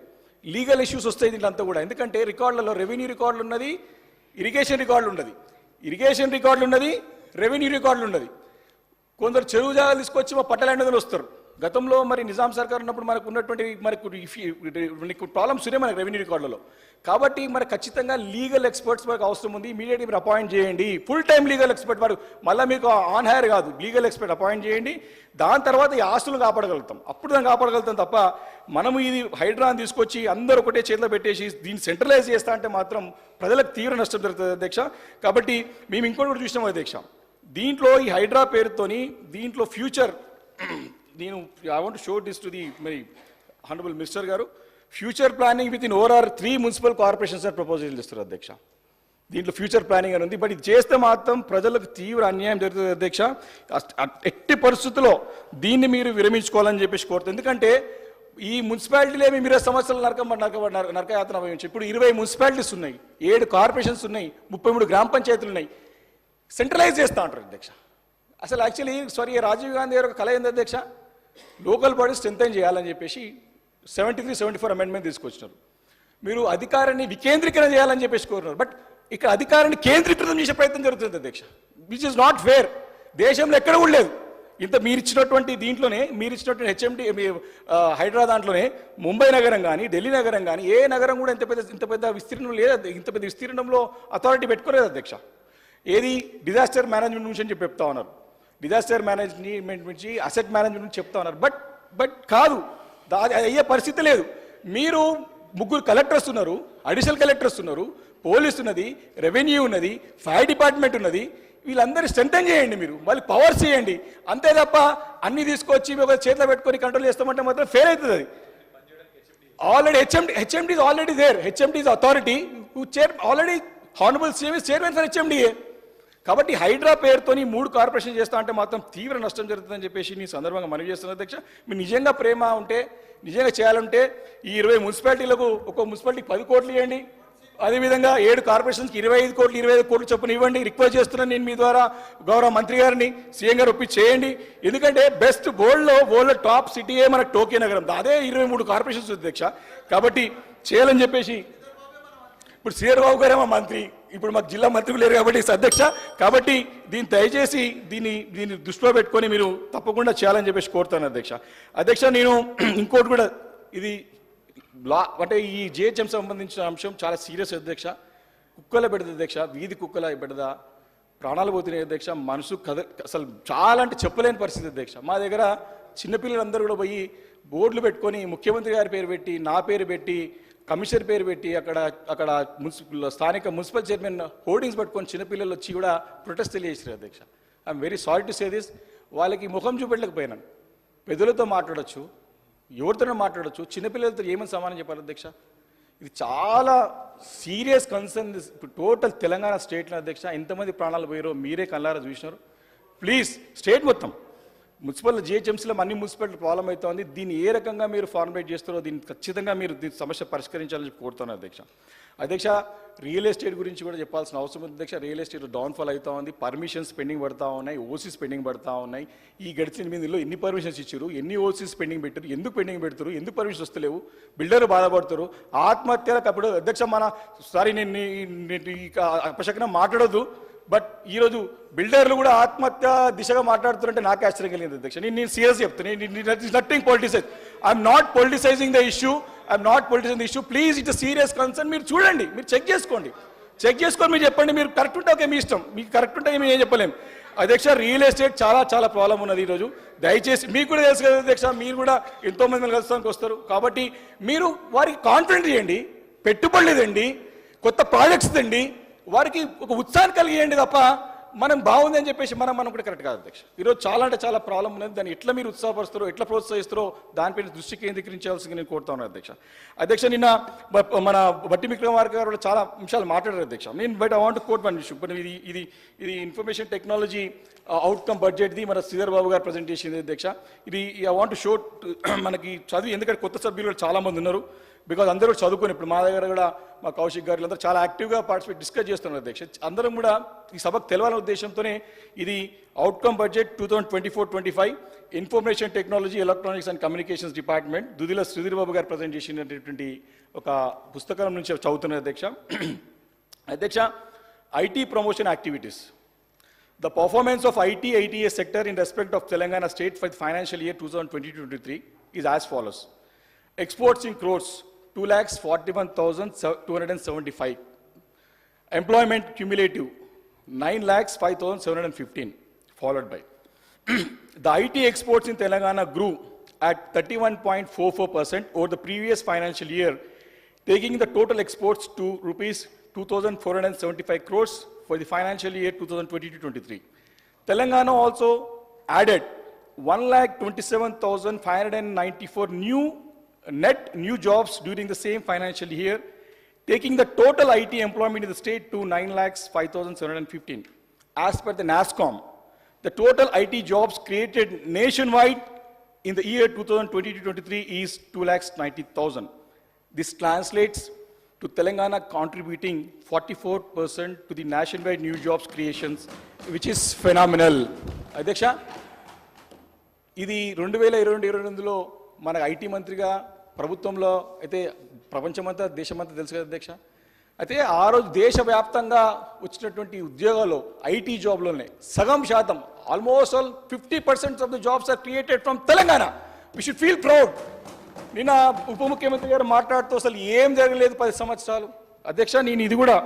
లీగల్ ఇష్యూస్ వస్తాయి దీంట్లో అంతా కూడా. ఎందుకంటే రికార్డులలో రెవెన్యూ రికార్డులు ఉన్నది, ఇరిగేషన్ రికార్డులు ఉన్నది, ఇరిగేషన్ రికార్డులు ఉన్నది, రెవెన్యూ రికార్డులు ఉన్నది. కొందరు చెరువు జాగాలు తీసుకొచ్చి మా పట్టలండదులు వస్తారు. గతంలో మరి నిజాం సర్కార్ ఉన్నప్పుడు మనకు ఉన్నటువంటి మనకు ప్రాబ్లమ్స్ ఉన్నాయి మనకు రెవెన్యూ రికార్డులలో. కాబట్టి మనకు ఖచ్చితంగా లీగల్ ఎక్స్పర్ట్స్ మనకు అవసరం ఉంది. ఇమీడియట్గా మీరు అపాయింట్ చేయండి, ఫుల్ టైం లీగల్ ఎక్స్పర్ట్. వారు మళ్ళీ మీకు ఆన్ హైర్ కాదు, లీగల్ ఎక్స్పర్ట్ అపాయింట్ చేయండి. దాని తర్వాత ఈ ఆస్తులు కాపాడగలుగుతాం, అప్పుడు దాన్ని కాపాడగలుగుతాం తప్ప మనము ఇది హైడ్రాని తీసుకొచ్చి అందరూ ఒకటే చేతిలో పెట్టేసి దీన్ని సెంట్రలైజ్ చేస్తా అంటే మాత్రం ప్రజలకు తీవ్ర నష్టం జరుగుతుంది అధ్యక్ష. కాబట్టి మేము ఇంకోటి కూడా చూసినాం అధ్యక్ష, దీంట్లో ఈ హైడ్రా పేరుతోని దీంట్లో ఫ్యూచర్, నేను I want show this to the మరి హానరబుల్ మినిస్టర్ గారు, future planning with in overall 3 municipal corporations అని ప్రపోజల్ చేస్తారు అధ్యక్ష. దీంట్లో ఫ్యూచర్ ప్లానింగ్ అని ఉంది. బట్ ఇది చేస్తే మాత్రం ప్రజలకు తీవ్ర అన్యాయం జరుగుతుంది అధ్యక్ష. ఎట్టి పరిస్థితుల్లో దీన్ని మీరు విరమించుకోవాలని చెప్పేసి కోరుతుంది. ఎందుకంటే ఈ మున్సిపాలిటీలే మీరు 20 సంవత్సరాలు నరకయాత్ర అనుభవించి ఇప్పుడు 20 మున్సిపాలిటీస్ ఉన్నాయి, 7 కార్పొరేషన్స్ ఉన్నాయి, 33 గ్రామ పంచాయతీలు ఉన్నాయి. సెంట్రలైజ్ చేస్తూ ఉంటారు అధ్యక్ష. అసలు యాక్చువల్లీ రాజీవ్ గాంధీ గారు ఒక కళ ఏంది అధ్యక్ష, లోకల్ బాడీస్ స్ట్రెంథెన్ చేయాలని చెప్పేసి 73-74 అమెండ్మెంట్ తీసుకొచ్చినారు. మీరు అధికారాన్ని వికేంద్రీకరణ చేయాలని చెప్పేసి కోరుతున్నారు. బట్ ఇక్కడ అధికారాన్ని కేంద్రీకృతం చేసే ప్రయత్నం జరుగుతుంది అధ్యక్ష, విచ్ ఇస్ నాట్ ఫేర్. దేశంలో ఎక్కడ కూడా లేదు. మీరు ఇచ్చినటువంటి దీంట్లోనే, మీరు ఇచ్చినటువంటి హెచ్ఎండి హైడ్రా దాంట్లోనే ముంబై నగరం కానీ, ఢిల్లీ నగరం కానీ, ఏ నగరం కూడా ఇంత పెద్ద విస్తీర్ణం లేదు, ఇంత పెద్ద విస్తీర్ణంలో అథారిటీ పెట్టుకోలేదు అధ్యక్ష. ఏది డిజాస్టర్ మేనేజ్మెంట్ నుంచి అని చెప్పి చెప్తా ఉన్నారు, డిజాస్టర్ మేనేజ్మెంట్ నుంచి అసెట్ మేనేజ్మెంట్ నుంచి చెప్తా ఉన్నారు. బట్ కాదు, అది అయ్యే పరిస్థితి లేదు. మీరు 3 కలెక్టర్స్ ఉన్నారు, అడిషనల్ కలెక్టర్స్ ఉన్నారు, పోలీస్ ఉన్నది, రెవెన్యూ ఉన్నది, ఫైర్ డిపార్ట్మెంట్ ఉన్నది. వీళ్ళందరూ స్ట్రెంథెన్ చేయండి, మీరు మళ్ళీ పవర్స్ చేయండి. అంతే తప్ప అన్ని తీసుకొచ్చి ఒక చేతిలో పెట్టుకొని కంట్రోల్ చేస్తామంటే మాత్రం ఫెయిల్ అవుతుంది. అది already HMD is already there. HMD is authority already honourable chairman for HMDA. కాబట్టి హైడ్రా పేరుతోని 3 కార్పొరేషన్ చేస్తా అంటే మాత్రం తీవ్ర నష్టం జరుగుతుందని చెప్పేసి నీ సందర్భంగా మనవి చేస్తున్నారు అధ్యక్ష. మీరు నిజంగా ప్రేమ ఉంటే, నిజంగా చేయాలంటే ఈ 20 మున్సిపాలిటీలకు ఒక్కో మున్సిపాలిటీకి 10 కోట్లు ఇవ్వండి. అదేవిధంగా 7 కార్పొరేషన్స్కి 25 కోట్లు 25 కోట్లు చొప్పున ఇవ్వండి. రిక్వెస్ట్ చేస్తున్నాను నేను మీ ద్వారా గౌరవ మంత్రి గారిని, సీఎం గారు ఒప్పి చేయండి. ఎందుకంటే బెస్ట్ వరల్డ్లో టాప్ సిటీయే మనకు టోక్యో నగరం, అదే 23 కార్పొరేషన్స్ అధ్యక్ష. కాబట్టి చేయాలని చెప్పేసి ఇప్పుడు శ్రీరావు గారేమో మంత్రి, ఇప్పుడు మాకు జిల్లా మంత్రులు లేరు కాబట్టి అధ్యక్ష. కాబట్టి దీన్ని దయచేసి దీన్ని దృష్టిలో పెట్టుకొని మీరు తప్పకుండా చేయాలని చెప్పేసి కోరుతాను అధ్యక్ష. నేను ఇంకోటి కూడా, ఇది అంటే ఈ జిహెచ్ఎం సంబంధించిన అంశం చాలా సీరియస్ అధ్యక్ష. కుక్కల బెడద అధ్యక్ష, వీధి కుక్కల బెడద, ప్రాణాలు పోతున్నాయి అధ్యక్ష. మనసు అసలు చాలా అంటే చెప్పలేని పరిస్థితి అధ్యక్ష. మా దగ్గర చిన్నపిల్లలందరూ కూడా పోయి బోర్డులు పెట్టుకొని ముఖ్యమంత్రి గారి పేరు పెట్టి, నా పేరు పెట్టి, కమిషనర్ పేరు పెట్టి అక్కడ స్థానిక మున్సిపల్ చైర్మన్ హోర్డింగ్స్ పట్టుకొని చిన్నపిల్లలు వచ్చి కూడా ప్రొటెస్ట్ తెలియజేసారు అధ్యక్ష. I'm very sorry to say this. వాళ్ళకి ముఖం చూపెట్టలేకపోయినాను. పెద్దలతో మాట్లాడొచ్చు, ఎవరితోనో మాట్లాడొచ్చు, చిన్నపిల్లలతో ఏమని సమానం చెప్పాలి అధ్యక్ష? ఇది చాలా సీరియస్ కన్సర్న్. ఇప్పుడు టోటల్ తెలంగాణ స్టేట్లో అధ్యక్ష ఎంతమంది ప్రాణాలు పోయారో మీరే కళ్ళారా చూసినారు. ప్లీజ్ స్టేట్ మొత్తం మున్సిపల్ జిహెచ్ఎంసీలో అన్ని మున్సిపాలిటీ ప్రాబ్లం అవుతుంది. దీన్ని ఏ రకంగా మీరు ఫార్మేట్ చేస్తారో దీన్ని ఖచ్చితంగా మీరు దీని సమస్య పరిష్కరించాలని కోరుతున్నాను అధ్యక్ష. అధ్యక్ష, రియల్ ఎస్టేట్ గురించి కూడా చెప్పాల్సిన అవసరం ఉంది అధ్యక్ష. రియల్ ఎస్టేట్ డౌన్ఫాల్ అవుతా ఉంది, పర్మిషన్స్ పెండింగ్ పడతా ఉన్నాయి, ఓసీస్ పెండింగ్ పడతా ఉన్నాయి. ఈ గడిచిన 8 నెలల్లో ఎన్ని పర్మిషన్స్ ఇచ్చారు, ఎన్ని ఓసీస్ పెండింగ్ పెట్టారు, ఎందుకు పెండింగ్ పెడతారు, ఎందుకు పర్మిషన్స్ వస్తలేవు, బిల్డర్లు బాధపడతారు, ఆత్మహత్యలకు. అప్పుడు అధ్యక్ష నేను అపశకనం మాట్లాడొద్దు, బట్ ఈరోజు బిల్డర్లు కూడా ఆత్మహత్య దిశగా మాట్లాడుతున్నారంటే నాకే ఆశ్చర్యం కలిగింది అధ్యక్ష. నేను సీరియస్ చెప్తాను, nothing politicise. I'm not politicising the issue, please it's serious concern. మీరు చూడండి, మీరు చెక్ చేసుకొని మీరు చెప్పండి. మీరు కరెక్ట్ ఉంటే ఓకే, మీ ఇష్టం. మీకు కరెక్ట్ ఉంటే మేము ఏం చెప్పలేము అధ్యక్ష. రియల్ ఎస్టేట్ చాలా ప్రాబ్లం ఉన్నది ఈరోజు. దయచేసి మీకు కూడా తెలుసు కదా అధ్యక్ష, మీరు కూడా ఎంతోమంది కలుస్తానికి వస్తారు కాబట్టి మీరు వారికి కాన్ఫిడెంట్ చేయండి, పెట్టుబడులు తండి, కొత్త ప్రాజెక్ట్స్ తండి, వారికి ఒక ఉత్సాహం కలిగేయండి తప్ప మనం బాగుంది అని చెప్పేసి మనం కూడా కరెక్ట్ కాదు అధ్యక్ష. ఈరోజు చాలా ప్రాబ్లం ఉన్నది. దాన్ని ఎట్లా మీరు ఉత్సాహపరుస్తారో, ఎట్లా ప్రోత్సహిస్తారో దానిపైన దృష్టి కేంద్రీకరించాల్సింది నేను కోరుతా ఉన్నాను అధ్యక్ష. నిన్న మన బట్టి విక్రమార్క గారు కూడా చాలా అంశాలు మాట్లాడారు అధ్యక్ష. But I want quote one issue. ఇది ఇన్ఫర్మేషన్ టెక్నాలజీ అవుట్కమ్ బడ్జెట్ది మన శ్రీధర్ బాబు గారు ప్రజెంట్ చేసింది అధ్యక్ష. ఇది ఐ వాంట్ షో మనకి చదివి, ఎందుకంటే కొత్త సభ్యులు కూడా చాలా మంది ఉన్నారు. బికాజ్ అందరూ కూడా చదువుకొని, ఇప్పుడు మా దగ్గర కూడా మా కౌశిక్ గారు అందరూ చాలా యాక్టివ్గా డిస్కస్ చేస్తున్నారు అధ్యక్ష. అందరం కూడా ఈ సభకు తెలవాలనే ఉద్దేశంతోనే ఇది outcome budget 2024-25 information technology, electronics and communications department Duddilla Sridhar Babu గారు ప్రజెంట్ చేసినటువంటి ఒక పుస్తకం నుంచి చదువుతున్నారు అధ్యక్ష. IT promotion activities. The performance of ITAS sector in respect of Telangana state for the financial year 2022-23 is as follows. Exports in crores, 2,41,275. Employment cumulative, 9,05,715, followed by. The IT exports in Telangana grew at 31.44% over the previous financial year, taking the total exports to rupees 2,475 crores for the financial year 2022-23. Telangana also added 1,27,594 net new jobs during the same financial year, taking the total IT employment in the state to 9,05,715. As per the NASSCOM, the total IT jobs created nationwide in the year 2022-23 is 2,90,000. This translates to Telangana contributing 44% to the nationwide new jobs creations, which is phenomenal. అధ్యక్ష, ఇది 2022-23లో మన IT మంత్రిగా ప్రభుత్వంలో అయితే ప్రపంచమంతా దేశమంతా తెలుసు కదా అధ్యక్ష. అయితే ఆ రోజు దేశవ్యాప్తంగా వచ్చినటువంటి ఉద్యోగాల్లో ఐటీ జాబ్లోనే సగం శాతం, almost all 50% of the jobs are created from Telangana. We should feel proud. నిన్న ఉప ముఖ్యమంత్రి గారు మాట్లాడుతూ అసలు ఏం జరగలేదు 10 సంవత్సరాలు అధ్యక్ష. నేను ఇది కూడా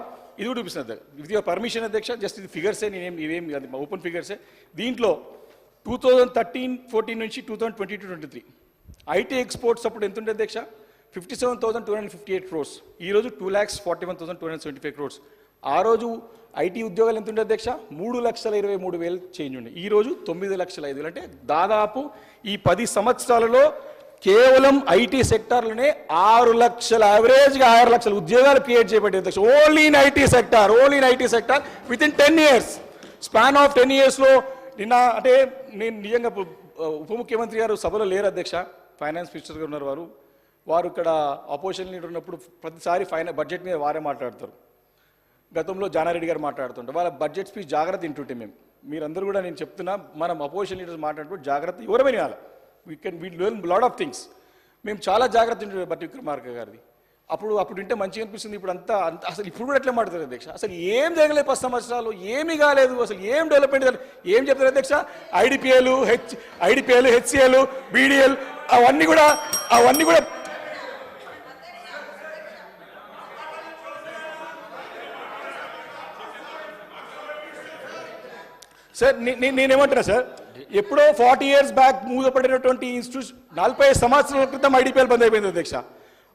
చూపిస్తున్నా విత్ యువర్ పర్మిషన్ అధ్యక్ష. జస్ట్ ఇది ఫిగర్సే, ఇవేం ఓపెన్ ఫిగర్సే. దీంట్లో 2013-14 నుంచి 2022-23 ఐటీ ఎక్స్పోర్ట్స్ అప్పుడు ఎంత ఉండే అధ్యక్ష? 57,258 crores. ఈరోజు 2,41,275 crores. ఆ రోజు ఐటీ ఉద్యోగాలు ఎంత ఉండే అధ్యక్ష? 3,23,000 చేంజ్ ఉండే. ఈరోజు 9,05,000. అంటే దాదాపు ఈ 10 సంవత్సరాలలో కేవలం ఐటీ సెక్టార్లోనే 6 లక్షల, యావరేజ్గా 6 లక్షల ఉద్యోగాలు క్రియేట్ చేయబడ్డాయి అధ్యక్ష. Only in IT sector with in 10 years. Span of 10 yearsలో నిన్న అంటే నేను నిజంగా ఉప ముఖ్యమంత్రి గారు సభలో లేరు అధ్యక్ష, ఫైనాన్స్ మినిస్టర్ గారు ఉన్నారు. వారు ఇక్కడ అపోజిషన్ లీడర్ ఉన్నప్పుడు ప్రతిసారి బడ్జెట్ మీద వారే మాట్లాడతారు. గతంలో జానారెడ్డి గారు మాట్లాడుతుంటారు. వాళ్ళ బడ్జెట్ స్పీచ్ జాగ్రత్త వింటుంటే మీరందరూ కూడా నేను చెప్తున్నా, మనం అపోజిషన్ లీడర్స్ మాట్లాడుతూ జాగ్రత్త ఎవరైనా వినాలి. We learn lot of things. మేము చాలా జాగ్రత్త వింటుండే బట్టి విక్రమార్క గారిది. అప్పుడు వింటే మంచిగా అనిపిస్తుంది. ఇప్పుడు అంతా అసలు ఇప్పుడు కూడా ఎట్లా మాట్లాడతారు అధ్యక్ష? అసలు ఏం జరగలేదు 10 సంవత్సరాలు, ఏమీ కాలేదు, అసలు ఏం డెవలప్మెంట్ ఏం చెప్తారు అధ్యక్ష? ఐడిపిఎల్, హెచ్సిఎల్, బీడిఎల్ అవన్నీ కూడా సార్ నేనేమంటున్నా సార్, ఎప్పుడో 40 years బ్యాక్ మూతపడినటువంటి ఇన్స్టిట్యూషన్ 40 సంవత్సరాల క్రితం ఐడిపిఎల్ బంద్ అయిపోయింది అధ్యక్ష.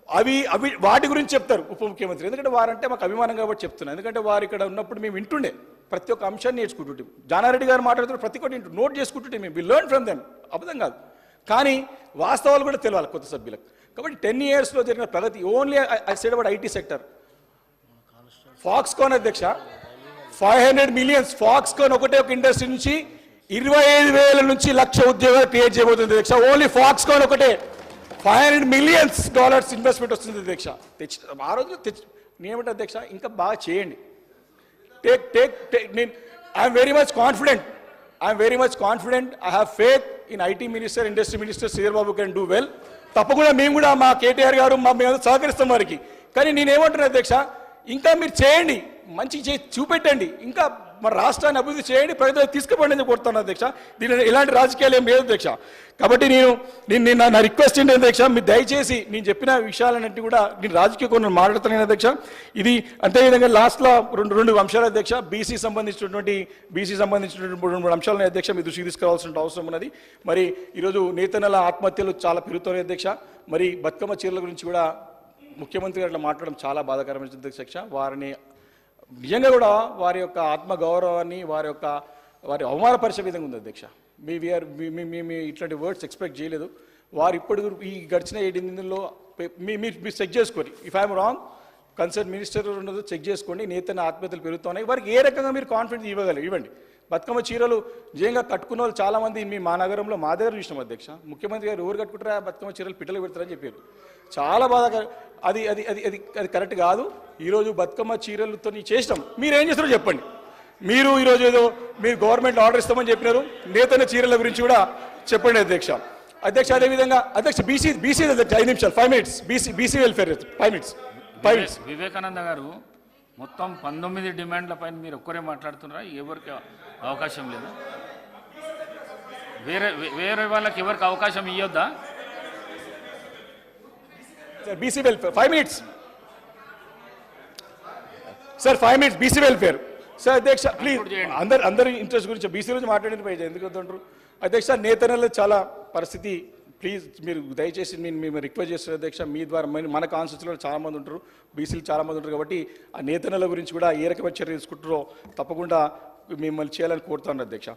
అవి అవి వాటి గురించి చెప్తారు ఉప ముఖ్యమంత్రి, ఎందుకంటే వారంటే మాకు అభిమానం కాబట్టి చెప్తున్నాను. ఎందుకంటే వారు ఇక్కడ ఉన్నప్పుడు మేము వింటుండే, ప్రతి ఒక్క అంశాన్ని నేర్చుకుంటుంటే. జానారెడ్డి గారు మాట్లాడుతున్న ప్రతి ఒక్కటి నోట్ చేసుకుంటుంటే మేము వి లెర్న్ ఫ్రమ్ దెమ్, అబద్ధం కాదు. కానీ వాస్తవాలు కూడా తెలియాలి కొత్త సభ్యులకు. కాబట్టి 10 yearsలో జరిగిన ప్రగతి only I said about IT sector. Foxconn అధ్యక్ష 500 million ఫాక్స్కాన్ ఒకటే ఒక ఇండస్ట్రీ నుంచి 25,000 నుంచి 1,00,000 ఉద్యోగాలు క్రియేట్ చేయబోతుంది అధ్యక్ష. ఓన్లీ ఫాక్స్కాన్ ఒకటే $500 million ఇన్వెస్ట్మెంట్ వస్తుంది అధ్యక్ష. ఆ రోజు నేనేమంటే అధ్యక్ష ఇంకా బాగా చేయండి. నేను I'm very much confident. I have faith in IT minister, industry minister Sridhar Babu can do well. తప్పకుండా మేము కూడా మా కేటీఆర్ గారు మేము సహకరిస్తాం వారికి. కానీ నేనేమంటున్నా అధ్యక్ష, ఇంకా మీరు చేయండి, మంచి చూపెట్టండి, ఇంకా మన రాష్ట్రాన్ని అభివృద్ధి చేయండి, ప్రజలకు తీసుకుపోండి అని కోరుతాను అధ్యక్ష. దీనిలో ఎలాంటి రాజకీయాలు ఏం లేదు అధ్యక్ష. కాబట్టి నేను నా రిక్వెస్ట్ ఏంటి అధ్యక్ష, మీరు దయచేసి నేను చెప్పిన విషయాలన్నింటి కూడా నేను రాజకీయ కొన్ని మాట్లాడుతున్నాను అధ్యక్ష. ఇది అంతేవిధంగా లాస్ట్లో రెండు అంశాలు అధ్యక్ష, బీసీ సంబంధించినటువంటి 2-3 అంశాలను అధ్యక్ష మీ దృష్టికి తీసుకురావాల్సిన అవసరం ఉన్నది. మరి ఈరోజు నేతన్నల ఆత్మహత్యలు చాలా పెరుగుతున్నాయి అధ్యక్ష. మరి బతుకమ్మ చీరల గురించి కూడా ముఖ్యమంత్రి గారు అట్లా మాట్లాడడం చాలా బాధాకరమైన అధ్యక్ష. వారిని నిజంగా కూడా వారి యొక్క ఆత్మగౌరవాన్ని వారి అవమానపరిచే విధంగా ఉంది అధ్యక్ష. మీ ఇట్లాంటి వర్డ్స్ ఎక్స్పెక్ట్ చేయలేదు. వారు ఇప్పటి ఈ గడిచిన 7 నెలల్లో మీరు చెక్ చేసుకోండి. If I'm wrong, concern minister ఉన్నదో చెక్ చేసుకోండి. నేతన్న ఆత్మహత్యలు పెరుగుతున్నాయి. వారికి ఏ రకంగా మీరు కాన్ఫిడెన్స్ ఇవ్వండి. బతుకమ్మ చీరలు నిజంగా కట్టుకున్న వాళ్ళు చాలామంది మా నగరంలో మా దగ్గర చూసినాం అధ్యక్ష. ముఖ్యమంత్రి గారు ఎవరు కట్టుకుంటారా బతుకమ్మ చీరలు పిట్టలు పెడతారని చెప్పారు. చాలా బాధాకరం. అది అది అది అది అది కరెక్ట్ కాదు. ఈరోజు బతుకమ్మ చీరలతో చేసినాం, మీరు ఏం చేస్తారో చెప్పండి. మీరు ఈరోజు ఏదో మీరు గవర్నమెంట్ ఆర్డర్ ఇస్తామని చెప్పినారు, నేతన్న చీరల గురించి కూడా చెప్పండి అధ్యక్ష. అదేవిధంగా అధ్యక్ష బీసీ అధ్యక్ష 5 నిమిషాలు 5 minutes BC welfare 5 minutes. Vivekananda గారు మొత్తం 19 డిమాండ్ల పైన మీరు ఒక్కరే మాట్లాడుతున్నారా? ఎవరికి అవకాశం లేదా? వేరే వాళ్ళకి ఎవరికి అవకాశం ఇవ్వద్దా? BC welfare 5 minutes sir, 5 minutes BC welfare sir. అధ్యక్ష ప్లీజ్ అందరి ఇంట్రెస్ట్ గురించి బీసీ గురించి మాట్లాడిన పై ఎందుకు వద్దంటారు అధ్యక్ష. నేతన్నలు చాలా పరిస్థితి, ప్లీజ్ మీరు దయచేసి మేము రిక్వెస్ట్ చేస్తున్నారు అధ్యక్ష. మీ ద్వారా మన కాన్స్టిట్యూన్సీలో చాలామంది ఉంటారు, బీసీలు చాలామంది ఉంటారు. కాబట్టి ఆ నేతన్నల గురించి కూడా ఏ రకమైన చర్య తీసుకుంటారో తప్పకుండా మిమ్మల్ని చేయాలని కోరుతాను అధ్యక్ష.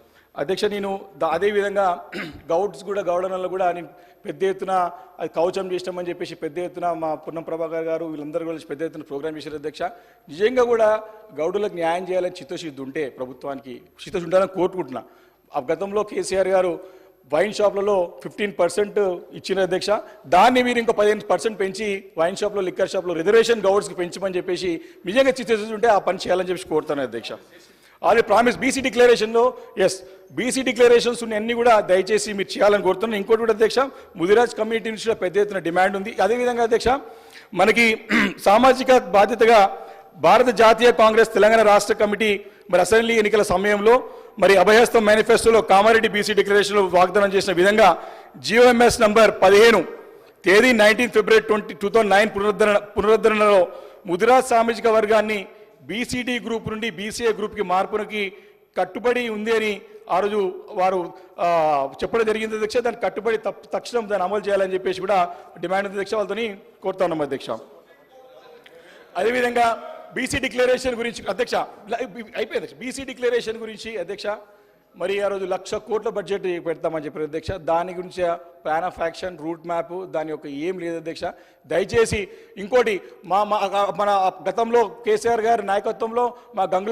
నేను అదేవిధంగా గౌడనల్లో కూడా నేను పెద్ద ఎత్తున అది కవచం చేసినామని చెప్పేసి పెద్ద ఎత్తున మా పున్నం ప్రభాకర్ గారు వీళ్ళందరూ కూడా పెద్ద ఎత్తున ప్రోగ్రామ్ చేశారు అధ్యక్ష. నిజంగా కూడా గౌడులకు న్యాయం చేయాలని చిత్తశుద్ధి ఉంటే ప్రభుత్వానికి చిత్తశుద్ధి ఉండాలని కోరుకుంటున్నా. ఆ గతంలో కేసీఆర్ గారు వైన్ షాప్లలో 15% ఇచ్చిన అధ్యక్ష. దాన్ని మీరు ఇంకో 15% పెంచి వైన్ షాప్లో లిక్కర్ షాప్లో రిజర్వేషన్ గౌడ్స్కి పెంచమని చెప్పేసి నిజంగా చిత్తశుద్ధి ఉంటే ఆ పని చేయాలని చెప్పి కోరుతాను అధ్యక్ష. ఆల్రెడీ ప్రామిస్ బీసీ డిక్లరేషన్లో బీసీ డిక్లరేషన్స్ అన్ని కూడా దయచేసి మీరు చేయాలని కోరుతున్నాను. ఇంకోటి కూడా అధ్యక్ష, ముదిరాజ్ కమ్యూనిటీ నుంచి పెద్ద ఎత్తున డిమాండ్ ఉంది. అదేవిధంగా అధ్యక్ష మనకి సామాజిక బాధ్యతగా భారత జాతీయ కాంగ్రెస్ తెలంగాణ రాష్ట్ర కమిటీ మరి అసెంబ్లీ ఎన్నికల సమయంలో మరి అభయహస్తం మేనిఫెస్టోలో కామారెడ్డి బీసీ డిక్లరేషన్లో వాగ్దానం చేసిన విధంగా జిఓఎంఎస్ నంబర్ 15 తేదీ 19 February 2009 పునరుద్ధరణలో ముదిరాజ్ సామాజిక వర్గాన్ని బీసీడీ గ్రూప్ నుండి బీసీఏ గ్రూప్కి మార్పునికి కట్టుబడి ఉంది అని ఆ రోజు వారు చెప్పడం జరిగింది అధ్యక్ష. దాన్ని కట్టుబడి తక్షణం దాన్ని అమలు చేయాలని చెప్పేసి కూడా డిమాండ్ ఉంది అధ్యక్ష. వాళ్ళతో కోరుతా ఉన్నాం అధ్యక్ష. అదేవిధంగా బీసీ డిక్లరేషన్ గురించి అధ్యక్ష అయిపోయింది. బీసీ డిక్లరేషన్ గురించి అధ్యక్ష మరి ఆ రోజు 1,00,000 కోట్ల బడ్జెట్ పెడతామని చెప్పారు అధ్యక్ష. దాని గురించి plan of action, route map దాని యొక్క ఏం లేదు అధ్యక్ష. దయచేసి ఇంకోటి మన గతంలో కేసీఆర్ గారి నాయకత్వంలో మా గంగుల